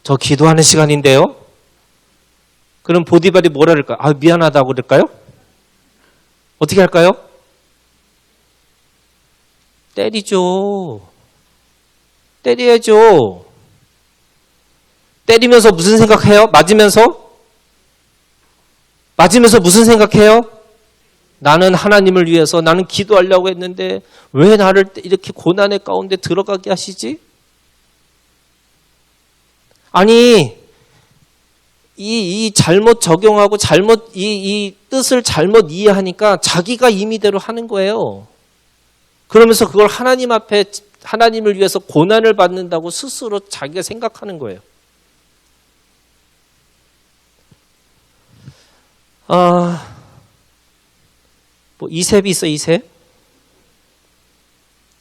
저 기도하는 시간인데요. 그럼 보디발이 뭐라 그럴까요? 미안하다고 그럴까요? 어떻게 할까요? 때리죠. 때려야죠. 때리면서 무슨 생각해요? 맞으면서 무슨 생각해요? 나는 하나님을 위해서 나는 기도하려고 했는데 왜 나를 이렇게 고난의 가운데 들어가게 하시지? 아니, 이 잘못 적용하고 이 뜻을 잘못 이해하니까 자기가 임의대로 하는 거예요. 그러면서 그걸 하나님 앞에 하나님을 위해서 고난을 받는다고 스스로 자기가 생각하는 거예요. 이셉이 있어, 이셉.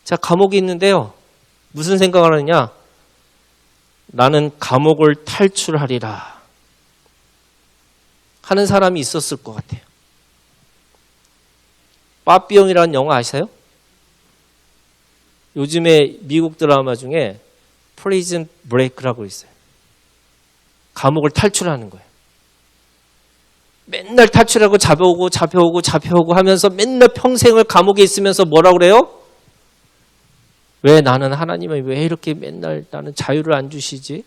자, 감옥이 있는데요. 무슨 생각을 하느냐? 나는 감옥을 탈출하리라 하는 사람이 있었을 것 같아요. 빠삐용이라는 영화 아시세요? 요즘에 미국 드라마 중에 프리즌 브레이크라고 있어요. 감옥을 탈출하는 거예요. 맨날 탈출하고 잡혀오고 하면서 맨날 평생을 감옥에 있으면서 뭐라고 그래요? 왜 나는 하나님은 왜 이렇게 맨날 나는 자유를 안 주시지?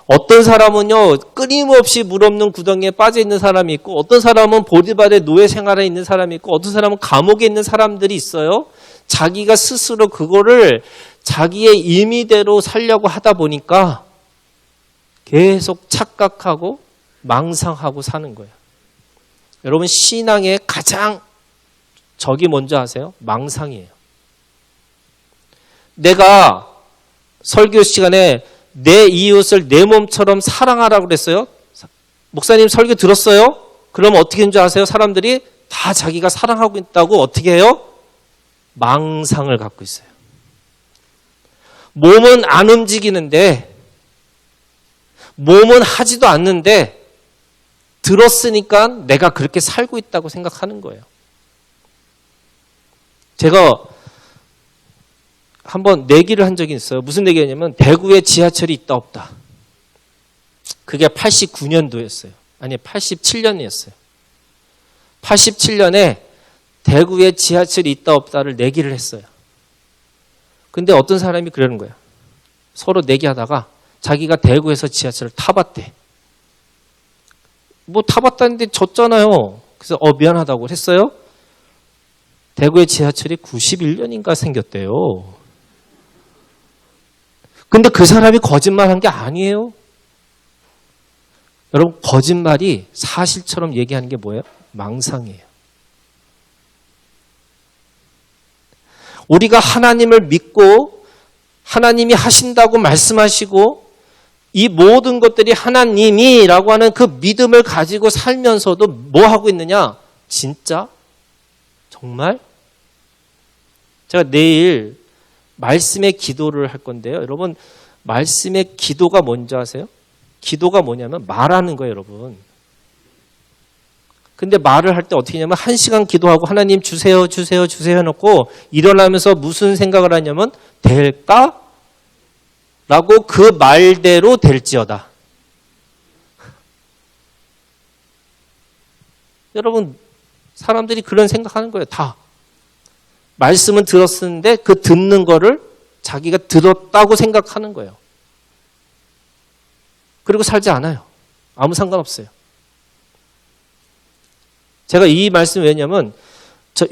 어떤 사람은요, 끊임없이 물 없는 구덩이에 빠져 있는 사람이 있고, 어떤 사람은 보디발의 노예 생활에 있는 사람이 있고, 어떤 사람은 감옥에 있는 사람들이 있어요. 자기가 스스로 그거를 자기의 임의대로 살려고 하다 보니까 계속 착각하고 망상하고 사는 거예요. 여러분, 신앙의 가장 적이 뭔지 아세요? 망상이에요. 내가 설교 시간에 내 이웃을 내 몸처럼 사랑하라고 그랬어요. 목사님 설교 들었어요? 그럼 어떻게 하는 줄 아세요? 사람들이 다 자기가 사랑하고 있다고 어떻게 해요? 망상을 갖고 있어요. 몸은 안 움직이는데, 몸은 하지도 않는데 들었으니까 내가 그렇게 살고 있다고 생각하는 거예요. 제가 한번 내기를 한 적이 있어요. 무슨 내기냐면 대구에 지하철이 있다 없다. 그게 89년도였어요. 아니 87년이었어요. 87년에 대구에 지하철이 있다 없다를 내기를 했어요. 근데 어떤 사람이 그러는 거예요. 서로 내기하다가 자기가 대구에서 지하철을 타봤대. 뭐 타봤다는데 졌잖아요. 그래서 미안하다고 했어요. 대구의 지하철이 91년인가 생겼대요. 근데 그 사람이 거짓말한 게 아니에요. 여러분, 거짓말이 사실처럼 얘기하는 게 뭐예요? 망상이에요. 우리가 하나님을 믿고 하나님이 하신다고 말씀하시고 이 모든 것들이 하나님이라고 하는 그 믿음을 가지고 살면서도 뭐 하고 있느냐? 진짜? 정말? 제가 내일 말씀의 기도를 할 건데요. 여러분, 말씀의 기도가 뭔지 아세요? 기도가 뭐냐면 말하는 거예요, 여러분. 근데 말을 할 때 어떻게 하냐면 1시간 기도하고 하나님 주세요, 주세요, 주세요 해놓고 일어나면서 무슨 생각을 하냐면 될까? 라고 그 말대로 될지어다. 여러분, 사람들이 그런 생각하는 거예요, 다. 말씀은 들었는데 그 듣는 거를 자기가 들었다고 생각하는 거예요. 그리고 살지 않아요. 아무 상관없어요. 제가 이 말씀 왜냐면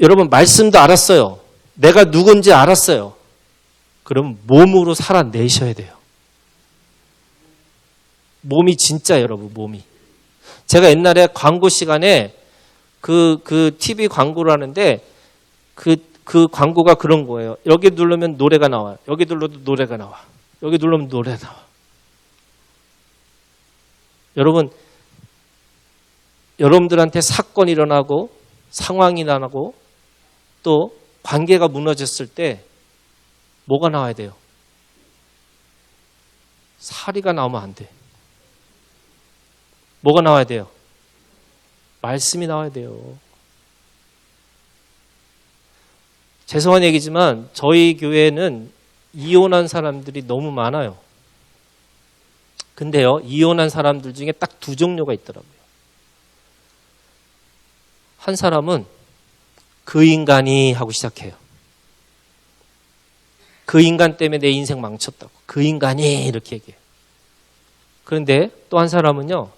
여러분 말씀도 알았어요. 내가 누군지 알았어요. 그럼 몸으로 살아내셔야 돼요. 몸이 진짜 여러분 몸이. 제가 옛날에 광고 시간에 그 TV 광고를 하는데 그 광고가 그런 거예요. 여기 누르면 노래가 나와요. 여기 눌러도 노래가 나와. 여기 누르면 노래가 나와. 여러분, 여러분들한테 사건이 일어나고 상황이 일어나고 또 관계가 무너졌을 때 뭐가 나와야 돼요? 사리가 나오면 안 돼. 뭐가 나와야 돼요? 말씀이 나와야 돼요. 죄송한 얘기지만 저희 교회는 이혼한 사람들이 너무 많아요. 근데요, 이혼한 사람들 중에 딱 2종류가 있더라고요. 한 사람은 그 인간이 하고 시작해요. 그 인간 때문에 내 인생 망쳤다고. 그 인간이 이렇게 얘기해요. 그런데 또 한 사람은요,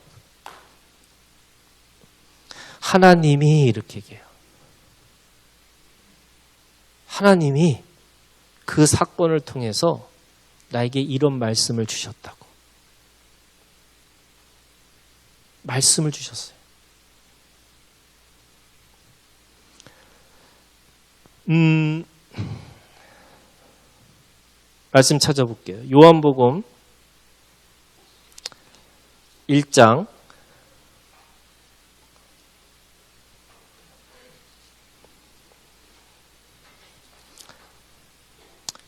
하나님이 이렇게 얘기해요. 하나님이 그 사건을 통해서 나에게 이런 말씀을 주셨다고. 말씀을 주셨어요. 말씀 찾아볼게요. 요한복음 1장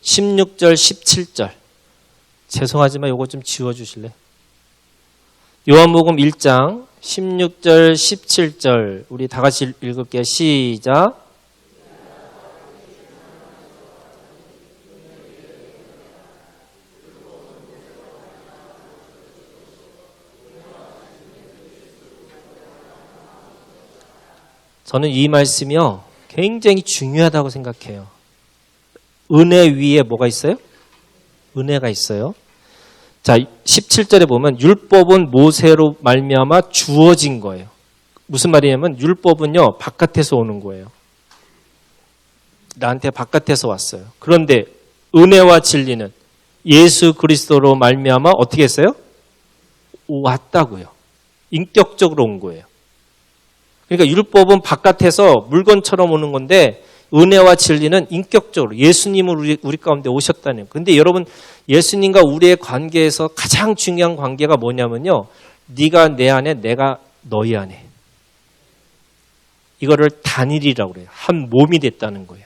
16절 17절 죄송하지만 요거 좀 지워주실래요? 요한복음 1장 16절 17절 우리 다 같이 읽을게요. 시작. 저는 이 말씀이요 굉장히 중요하다고 생각해요. 은혜 위에 뭐가 있어요? 은혜가 있어요. 자, 17절에 보면 율법은 모세로 말미암아 주어진 거예요. 무슨 말이냐면 율법은요 바깥에서 오는 거예요. 나한테 바깥에서 왔어요. 그런데 은혜와 진리는 예수 그리스도로 말미암아 어떻게 했어요? 왔다고요. 인격적으로 온 거예요. 그러니까 율법은 바깥에서 물건처럼 오는 건데 은혜와 진리는 인격적으로 예수님은 우리 가운데 오셨다는 거예요. 근데 여러분 예수님과 우리의 관계에서 가장 중요한 관계가 뭐냐면요. 네가 내 안에 내가 너희 안에. 이거를 단일이라고 그래요. 한 몸이 됐다는 거예요.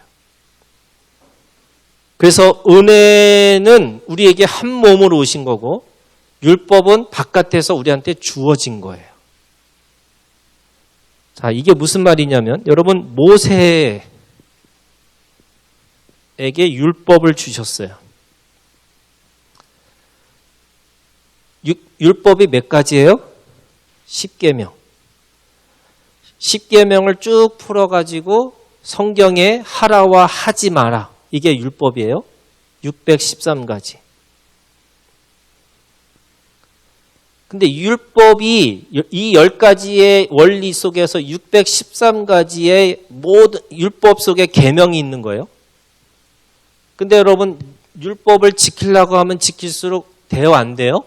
그래서 은혜는 우리에게 한 몸으로 오신 거고 율법은 바깥에서 우리한테 주어진 거예요. 자, 이게 무슨 말이냐면 여러분 모세에게 율법을 주셨어요. 율법이 몇 가지예요? 10계명. 10계명을 쭉 풀어가지고 성경에 하라와 하지 마라. 이게 율법이에요. 613가지. 근데 율법이 이 10가지의 원리 속에서 613가지의 모든 율법 속에 계명이 있는 거예요. 근데 여러분 율법을 지키려고 하면 지킬수록 돼요, 안 돼요?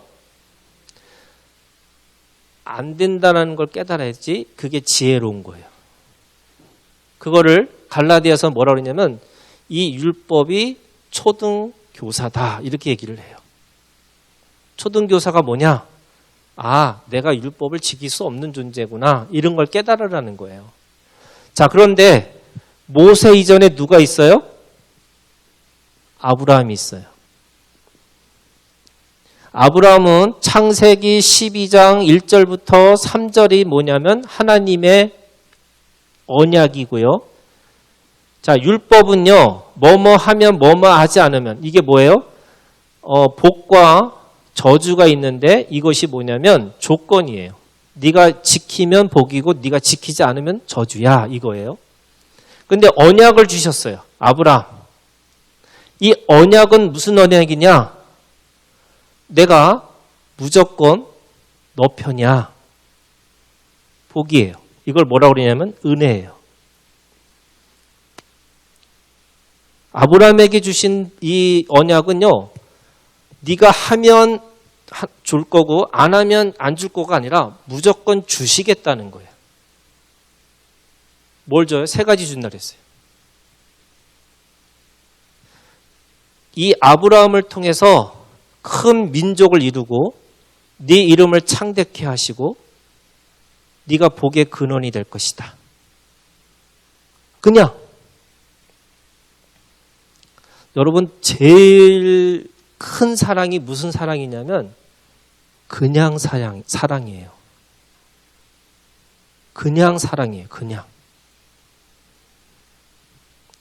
안 된다는 걸 깨달아야지 그게 지혜로운 거예요. 그거를 갈라디아서 뭐라고 그러냐면 이 율법이 초등교사다 이렇게 얘기를 해요. 초등교사가 뭐냐? 아, 내가 율법을 지킬 수 없는 존재구나. 이런 걸 깨달으라는 거예요. 자, 그런데 모세 이전에 누가 있어요? 아브라함이 있어요. 아브라함은 창세기 12장 1절부터 3절이 뭐냐면 하나님의 언약이고요. 자, 율법은요. 뭐뭐 하면 뭐뭐 하지 않으면 이게 뭐예요? 복과 저주가 있는데 이것이 뭐냐면 조건이에요. 네가 지키면 복이고 네가 지키지 않으면 저주야 이거예요. 근데 언약을 주셨어요. 아브라함. 이 언약은 무슨 언약이냐? 내가 무조건 너 편이야. 복이에요. 이걸 뭐라고 그러냐면 은혜예요. 아브라함에게 주신 이 언약은요. 네가 하면 줄 거고 안 하면 안 줄 거가 아니라 무조건 주시겠다는 거예요. 뭘 줘요? 3가지 준다 그랬어요. 이 아브라함을 통해서 큰 민족을 이루고 네 이름을 창대케 하시고 네가 복의 근원이 될 것이다. 그냥 여러분 제일 큰 사랑이 무슨 사랑이냐면 그냥 사랑이에요. 그냥 사랑이에요. 그냥.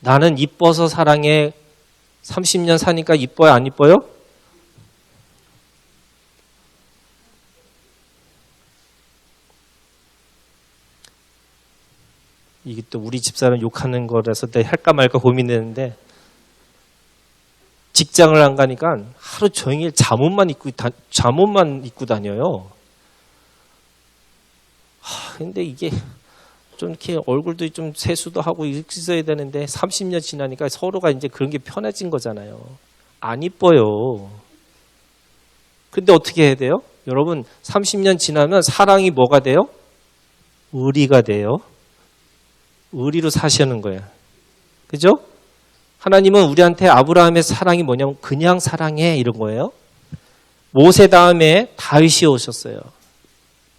나는 이뻐서 사랑해. 30년 사니까 이뻐요? 안 이뻐요? 이게 또 우리 집사람 욕하는 거라서 내가 할까 말까 고민되는데 직장을 안 가니까 하루 종일 잠옷만 입고 다녀요. 근데 이게 좀 이렇게 얼굴도 좀 세수도 하고 이렇게 있어야 되는데 30년 지나니까 서로가 이제 그런 게 편해진 거잖아요. 안 이뻐요. 근데 어떻게 해야 돼요? 여러분 30년 지나면 사랑이 뭐가 돼요? 의리가 돼요. 의리로 사시는 거예요. 그죠? 하나님은 우리한테 아브라함의 사랑이 뭐냐면 그냥 사랑해 이런 거예요. 모세 다음에 다윗이 오셨어요.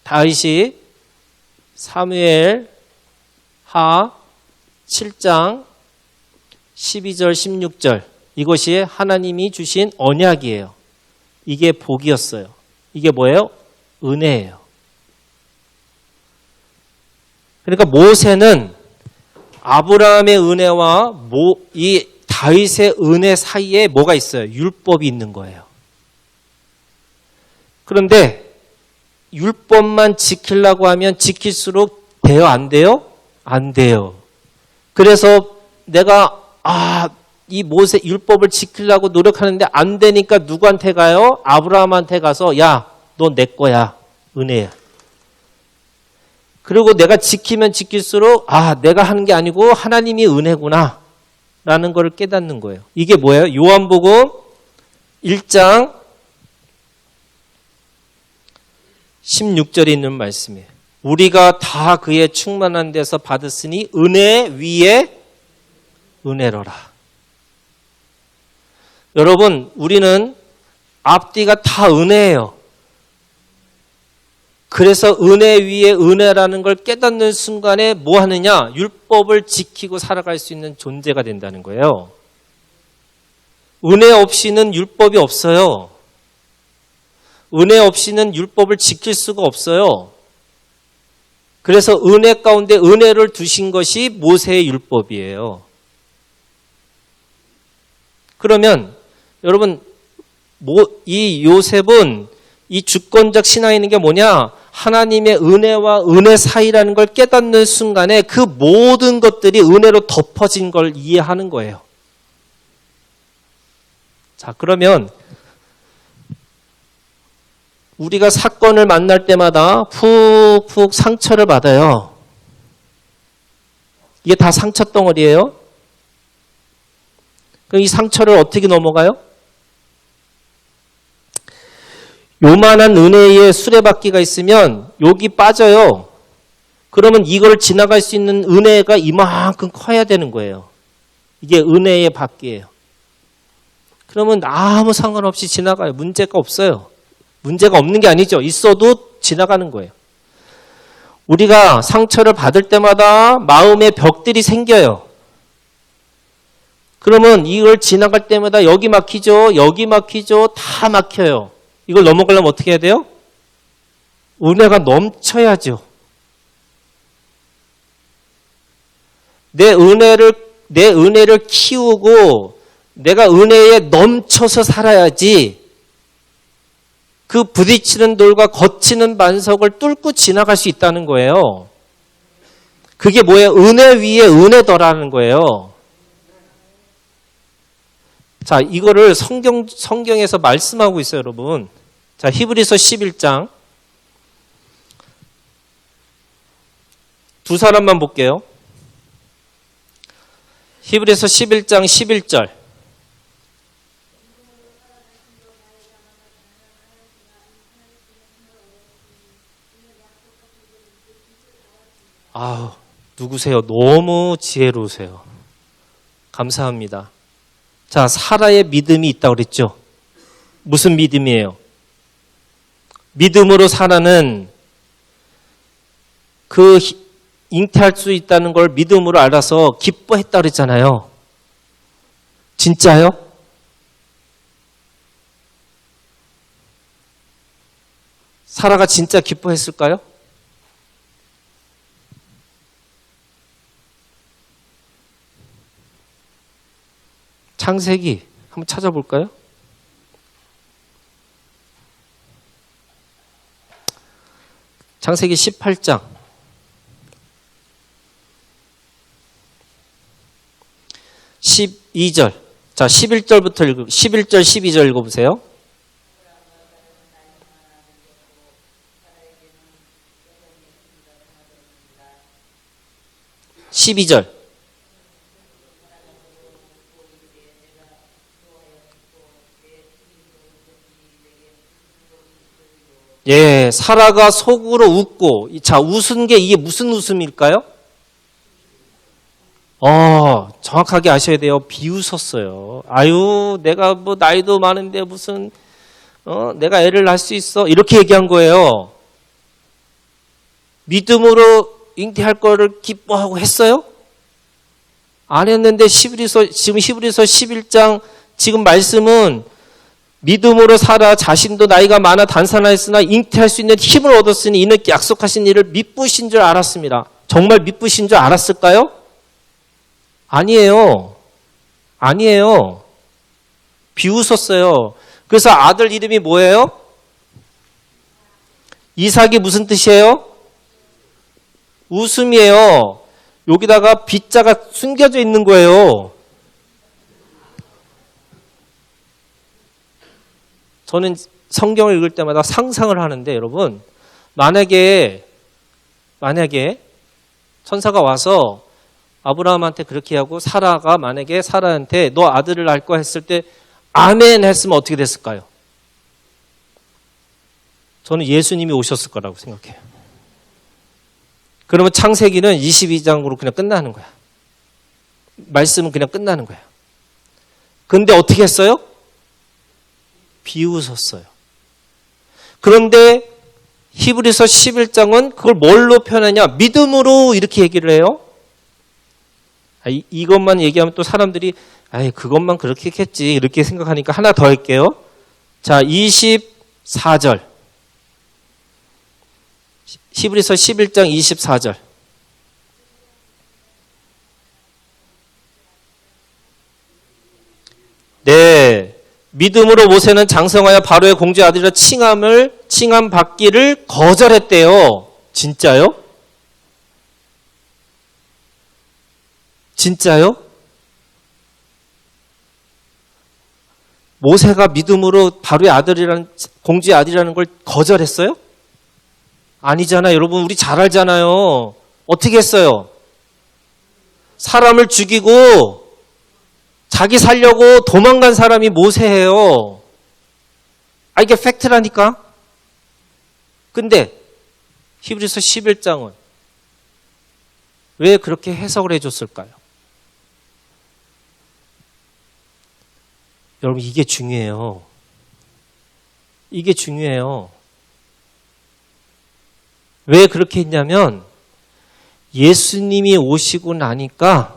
다윗이 사무엘 하 7장 12절 16절 이것이 하나님이 주신 언약이에요. 이게 복이었어요. 이게 뭐예요? 은혜예요. 그러니까 모세는 아브라함의 은혜와 이 다윗의 은혜 사이에 뭐가 있어요? 율법이 있는 거예요. 그런데 율법만 지키려고 하면 지킬수록 돼요? 안 돼요? 안 돼요. 그래서 내가 이 모세 율법을 지키려고 노력하는데 안 되니까 누구한테 가요? 아브라함한테 가서 야, 너 내 거야. 은혜야. 그리고 내가 지키면 지킬수록 내가 하는 게 아니고 하나님이 은혜구나 라는 걸 깨닫는 거예요. 이게 뭐예요? 요한복음 1장 16절에 있는 말씀이에요. 우리가 다 그의 충만한 데서 받았으니 은혜 위에 은혜로라. 여러분, 우리는 앞뒤가 다 은혜예요. 그래서 은혜 위에 은혜라는 걸 깨닫는 순간에 뭐 하느냐? 율법을 지키고 살아갈 수 있는 존재가 된다는 거예요. 은혜 없이는 율법이 없어요. 은혜 없이는 율법을 지킬 수가 없어요. 그래서 은혜 가운데 은혜를 두신 것이 모세의 율법이에요. 그러면 여러분 이 요셉은 이 주권적 신앙에 있는 게 뭐냐? 하나님의 은혜와 은혜 사이라는 걸 깨닫는 순간에 그 모든 것들이 은혜로 덮어진 걸 이해하는 거예요. 자, 그러면 우리가 사건을 만날 때마다 푹푹 상처를 받아요. 이게 다 상처 덩어리예요. 그럼 이 상처를 어떻게 넘어가요? 요만한 은혜의 수레바퀴가 있으면 여기 빠져요. 그러면 이걸 지나갈 수 있는 은혜가 이만큼 커야 되는 거예요. 이게 은혜의 바퀴예요. 그러면 아무 상관없이 지나가요. 문제가 없어요. 문제가 없는 게 아니죠. 있어도 지나가는 거예요. 우리가 상처를 받을 때마다 마음의 벽들이 생겨요. 그러면 이걸 지나갈 때마다 여기 막히죠. 여기 막히죠. 다 막혀요. 이걸 넘어가려면 어떻게 해야 돼요? 은혜가 넘쳐야죠. 내 은혜를 키우고 내가 은혜에 넘쳐서 살아야지 그 부딪히는 돌과 거치는 반석을 뚫고 지나갈 수 있다는 거예요. 그게 뭐예요? 은혜 위에 은혜더라는 거예요. 자, 이거를 성경에서 말씀하고 있어요, 여러분. 자, 히브리서 11장. 두 사람만 볼게요. 히브리서 11장 11절. 아우, 누구세요? 너무 지혜로우세요. 감사합니다. 자, 사라의 믿음이 있다고 그랬죠? 무슨 믿음이에요? 믿음으로 사라는 그 잉태할 수 있다는 걸 믿음으로 알아서 기뻐했다고 그랬잖아요. 진짜요? 사라가 진짜 기뻐했을까요? 창세기 한번 찾아볼까요? 창세기 18장 12절. 자, 11절부터 11절 12절 읽어보세요. (12절) 예, 사라가 속으로 웃고, 자, 웃은 게 이게 무슨 웃음일까요? 정확하게 아셔야 돼요. 비웃었어요. 아유, 내가 뭐 나이도 많은데 무슨, 내가 애를 낳을 수 있어? 이렇게 얘기한 거예요. 믿음으로 잉태할 거를 기뻐하고 했어요? 안 했는데 지금 히브리서 11장 지금 말씀은 믿음으로 살아 자신도 나이가 많아 단산하였으나 잉태할 수 있는 힘을 얻었으니 이는 약속하신 일을 믿으신 줄 알았습니다. 정말 믿으신 줄 알았을까요? 아니에요. 아니에요. 비웃었어요. 그래서 아들 이름이 뭐예요? 이삭이 무슨 뜻이에요? 웃음이에요. 여기다가 빗자가 숨겨져 있는 거예요. 저는 성경을 읽을 때마다 상상을 하는데 여러분, 만약에 천사가 와서 아브라함한테 그렇게 하고 사라가 만약에 사라한테 너 아들을 낳을 거야 했을 때 아멘 했으면 어떻게 됐을까요? 저는 예수님이 오셨을 거라고 생각해요. 그러면 창세기는 22장으로 그냥 끝나는 거야. 말씀은 그냥 끝나는 거야. 근데 어떻게 했어요? 비웃었어요. 그런데 히브리서 11장은 그걸 뭘로 표현하냐? 믿음으로 이렇게 얘기를 해요. 이것만 얘기하면 또 사람들이 그것만 그렇게 했겠지 이렇게 생각하니까 하나 더 할게요. 자, 24절. 히브리서 11장 24절. 네. 믿음으로 모세는 장성하여 바로의 공주의 아들이라 칭함 받기를 거절했대요. 진짜요? 진짜요? 모세가 믿음으로 바로의 아들이라는 공주의 아들이라는 걸 거절했어요? 아니잖아요. 여러분 우리 잘 알잖아요. 어떻게 했어요? 사람을 죽이고 자기 살려고 도망간 사람이 모세예요. 이게 팩트라니까. 근데 히브리서 11장은 왜 그렇게 해석을 해줬을까요? 여러분 이게 중요해요. 이게 중요해요. 왜 그렇게 했냐면 예수님이 오시고 나니까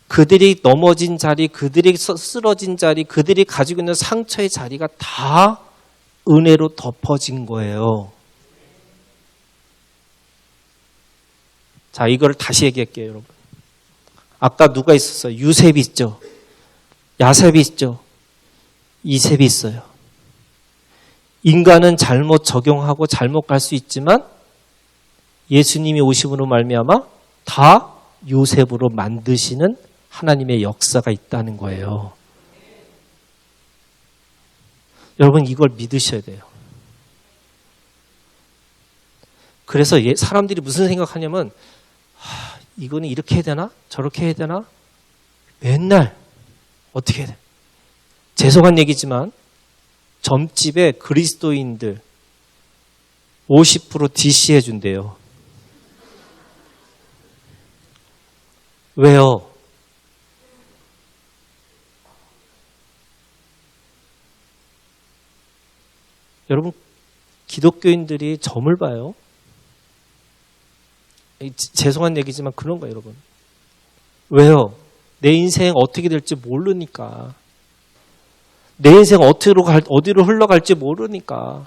그들이 넘어진 자리, 그들이 쓰러진 자리, 그들이 가지고 있는 상처의 자리가 다 은혜로 덮어진 거예요. 자, 이걸 다시 얘기할게요, 여러분. 아까 누가 있었어요? 유셉이 있죠. 야셉이 있죠. 이셉이 있어요. 인간은 잘못 적용하고 잘못 갈 수 있지만 예수님이 오심으로 말미암아 다 요셉으로 만드시는 하나님의 역사가 있다는 거예요. 여러분 이걸 믿으셔야 돼요. 그래서 사람들이 무슨 생각하냐면 이거는 이렇게 해야 되나? 저렇게 해야 되나? 맨날 어떻게 해야 돼? 죄송한 얘기지만 점집에 그리스도인들 50% DC 해준대요. 왜요? 여러분 기독교인들이 점을 봐요. 죄송한 얘기지만 그런 거예요, 여러분. 왜요? 내 인생 어떻게 될지 모르니까. 내 인생 어디로 흘러갈지 모르니까.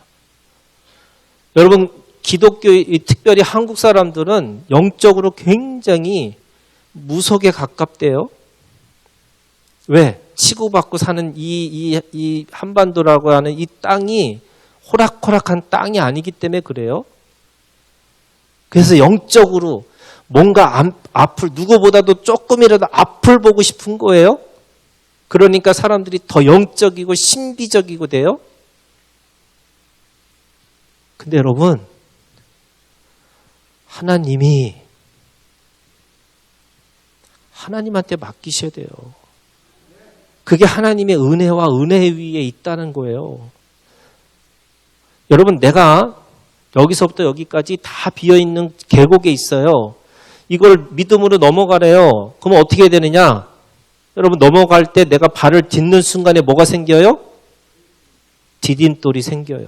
여러분, 기독교, 특별히 한국 사람들은 영적으로 굉장히 무속에 가깝대요. 왜? 치고받고 사는 이 한반도라고 하는 이 땅이 호락호락한 땅이 아니기 때문에 그래요. 그래서 영적으로 뭔가 앞을 누구보다도 조금이라도 앞을 보고 싶은 거예요. 그러니까 사람들이 더 영적이고 신비적이고 돼요. 근데 여러분, 하나님한테 맡기셔야 돼요. 그게 하나님의 은혜와 은혜 위에 있다는 거예요. 여러분, 내가 여기서부터 여기까지 다 비어있는 계곡에 있어요. 이걸 믿음으로 넘어가래요. 그럼 어떻게 해야 되느냐? 여러분, 넘어갈 때 내가 발을 딛는 순간에 뭐가 생겨요? 디딤돌이 생겨요.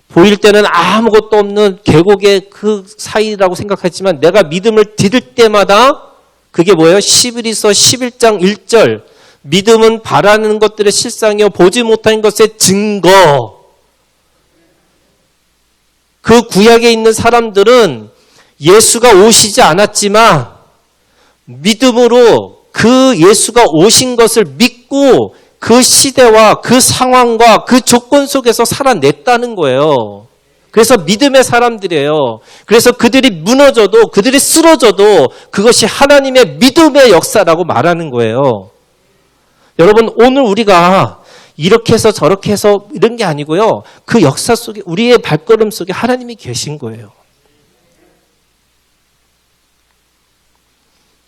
보일 때는 아무것도 없는 계곡의 그 사이라고 생각하지만 내가 믿음을 디딜 때마다 그게 뭐예요? 11에서 11장 1절. 믿음은 바라는 것들의 실상이요 보지 못한 것의 증거. 그 구약에 있는 사람들은 예수가 오시지 않았지만 믿음으로 그 예수가 오신 것을 믿고 그 시대와 그 상황과 그 조건 속에서 살아냈다는 거예요. 그래서 믿음의 사람들이에요. 그래서 그들이 무너져도 그들이 쓰러져도 그것이 하나님의 믿음의 역사라고 말하는 거예요. 여러분 오늘 우리가 이렇게 해서 저렇게 해서 이런 게 아니고요. 그 역사 속에 우리의 발걸음 속에 하나님이 계신 거예요.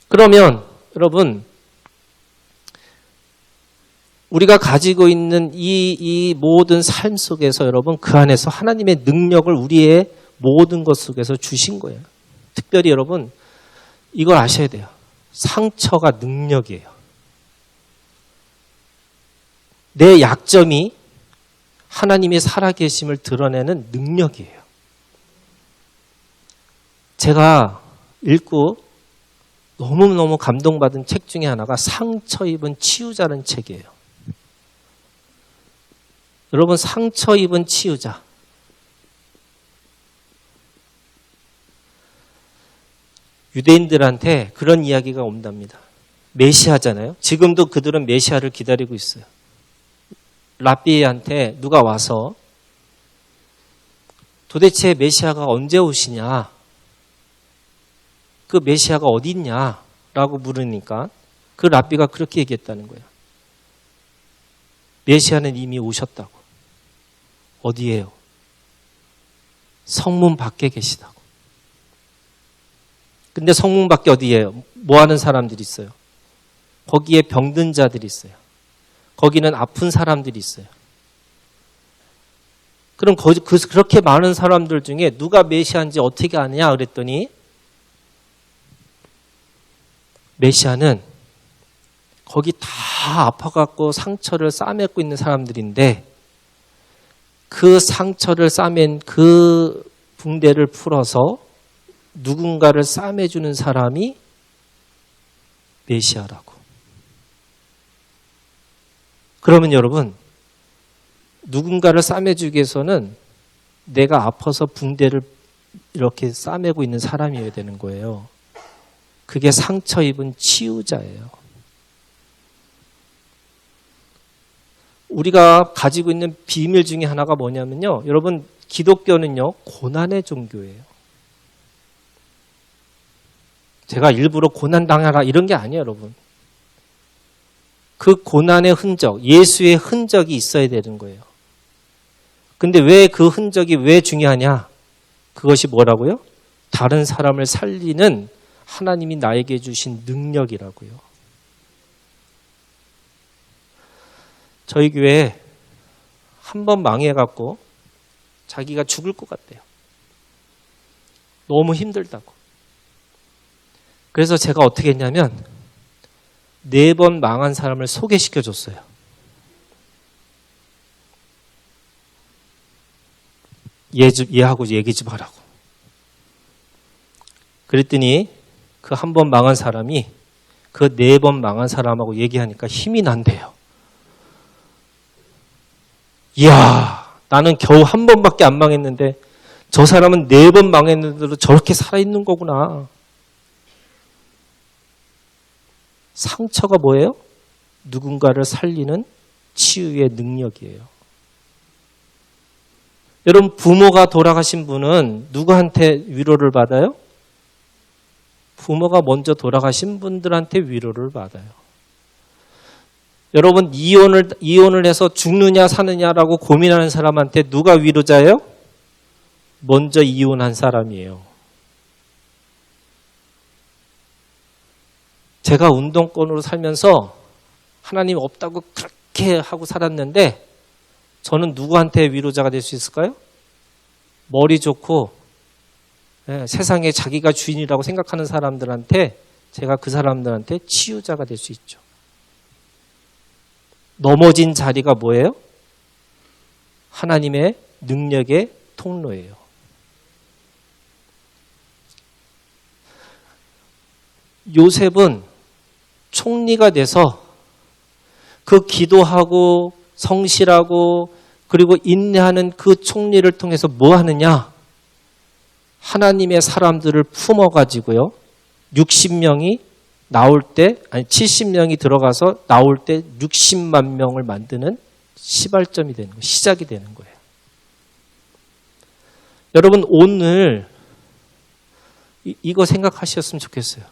그러면 여러분 우리가 가지고 있는 이 모든 삶 속에서 여러분 그 안에서 하나님의 능력을 우리의 모든 것 속에서 주신 거예요. 특별히 여러분 이걸 아셔야 돼요. 상처가 능력이에요. 내 약점이 하나님의 살아계심을 드러내는 능력이에요. 제가 읽고 너무너무 감동받은 책 중에 하나가 상처 입은 치유자라는 책이에요. 여러분 상처 입은 치유자. 유대인들한테 그런 이야기가 온답니다. 메시아잖아요. 지금도 그들은 메시아를 기다리고 있어요. 랍비한테 누가 와서 도대체 메시아가 언제 오시냐? 그 메시아가 어디 있냐? 라고 물으니까 그 랍비가 그렇게 얘기했다는 거예요. 메시아는 이미 오셨다고. 어디예요? 성문 밖에 계시다고. 근데 성문 밖에 어디예요? 뭐 하는 사람들이 있어요? 거기에 병든 자들이 있어요. 거기는 아픈 사람들이 있어요. 그럼 그렇게 많은 사람들 중에 누가 메시아인지 어떻게 아느냐 그랬더니 메시아는 거기 다 아파갖고 상처를 싸매고 있는 사람들인데 그 상처를 싸맨 그 붕대를 풀어서 누군가를 싸매주는 사람이 메시아라고. 그러면 여러분 누군가를 싸매주기 위해서는 내가 아파서 붕대를 이렇게 싸매고 있는 사람이어야 되는 거예요. 그게 상처 입은 치유자예요. 우리가 가지고 있는 비밀 중에 하나가 뭐냐면요. 여러분, 기독교는요, 고난의 종교예요. 제가 일부러 고난 당하라 이런 게 아니에요, 여러분. 그 고난의 흔적, 예수의 흔적이 있어야 되는 거예요. 근데 왜 그 흔적이 왜 중요하냐? 그것이 뭐라고요? 다른 사람을 살리는 하나님이 나에게 주신 능력이라고요. 저희 교회 한 번 망해갖고 자기가 죽을 것 같대요. 너무 힘들다고. 그래서 제가 어떻게 했냐면 4번 망한 사람을 소개시켜 줬어요. 얘하고 얘기 좀 하라고. 그랬더니 그 한 번 망한 사람이 그 4번 망한 사람하고 얘기하니까 힘이 난대요. 이야, 나는 겨우 한 번밖에 안 망했는데 저 사람은 4번 망했는데도 저렇게 살아있는 거구나. 상처가 뭐예요? 누군가를 살리는 치유의 능력이에요. 여러분, 부모가 돌아가신 분은 누구한테 위로를 받아요? 부모가 먼저 돌아가신 분들한테 위로를 받아요. 여러분, 이혼을 해서 죽느냐 사느냐라고 고민하는 사람한테 누가 위로자예요? 먼저 이혼한 사람이에요. 제가 운동권으로 살면서 하나님 없다고 그렇게 하고 살았는데 저는 누구한테 위로자가 될 수 있을까요? 머리 좋고 세상에 자기가 주인이라고 생각하는 사람들한테 제가 그 사람들한테 치유자가 될 수 있죠. 넘어진 자리가 뭐예요? 하나님의 능력의 통로예요. 요셉은 총리가 돼서 그 기도하고 성실하고 그리고 인내하는 그 총리를 통해서 뭐 하느냐? 하나님의 사람들을 품어가지고요. 60명이 나올 때, 아니 70명이 들어가서 나올 때 60만 명을 만드는 시발점이 되는 거예요. 시작이 되는 거예요. 여러분, 오늘 이거 생각하셨으면 좋겠어요.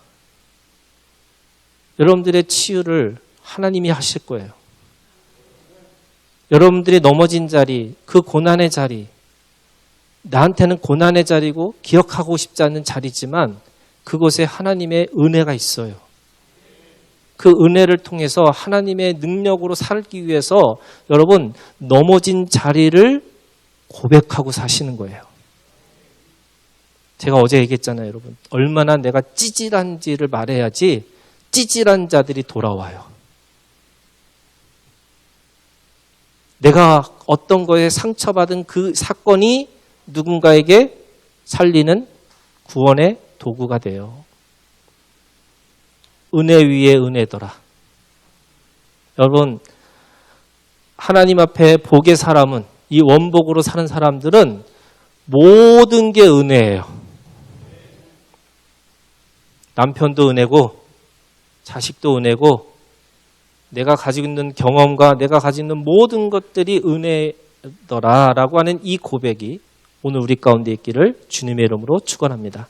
여러분들의 치유를 하나님이 하실 거예요. 여러분들이 넘어진 자리, 그 고난의 자리, 나한테는 고난의 자리고 기억하고 싶지 않은 자리지만 그곳에 하나님의 은혜가 있어요. 그 은혜를 통해서 하나님의 능력으로 살기 위해서 여러분 넘어진 자리를 고백하고 사시는 거예요. 제가 어제 얘기했잖아요, 여러분. 얼마나 내가 찌질한지를 말해야지 찌질한 자들이 돌아와요. 내가 어떤 거에 상처받은 그 사건이 누군가에게 살리는 구원의 도구가 돼요. 은혜 위에 은혜더라. 여러분, 하나님 앞에 복의 사람은, 이 원복으로 사는 사람들은 모든 게 은혜예요. 남편도 은혜고 자식도 은혜고 내가 가지고 있는 경험과 내가 가지고 있는 모든 것들이 은혜더라라고 하는 이 고백이 오늘 우리 가운데 있기를 주님의 이름으로 축원합니다.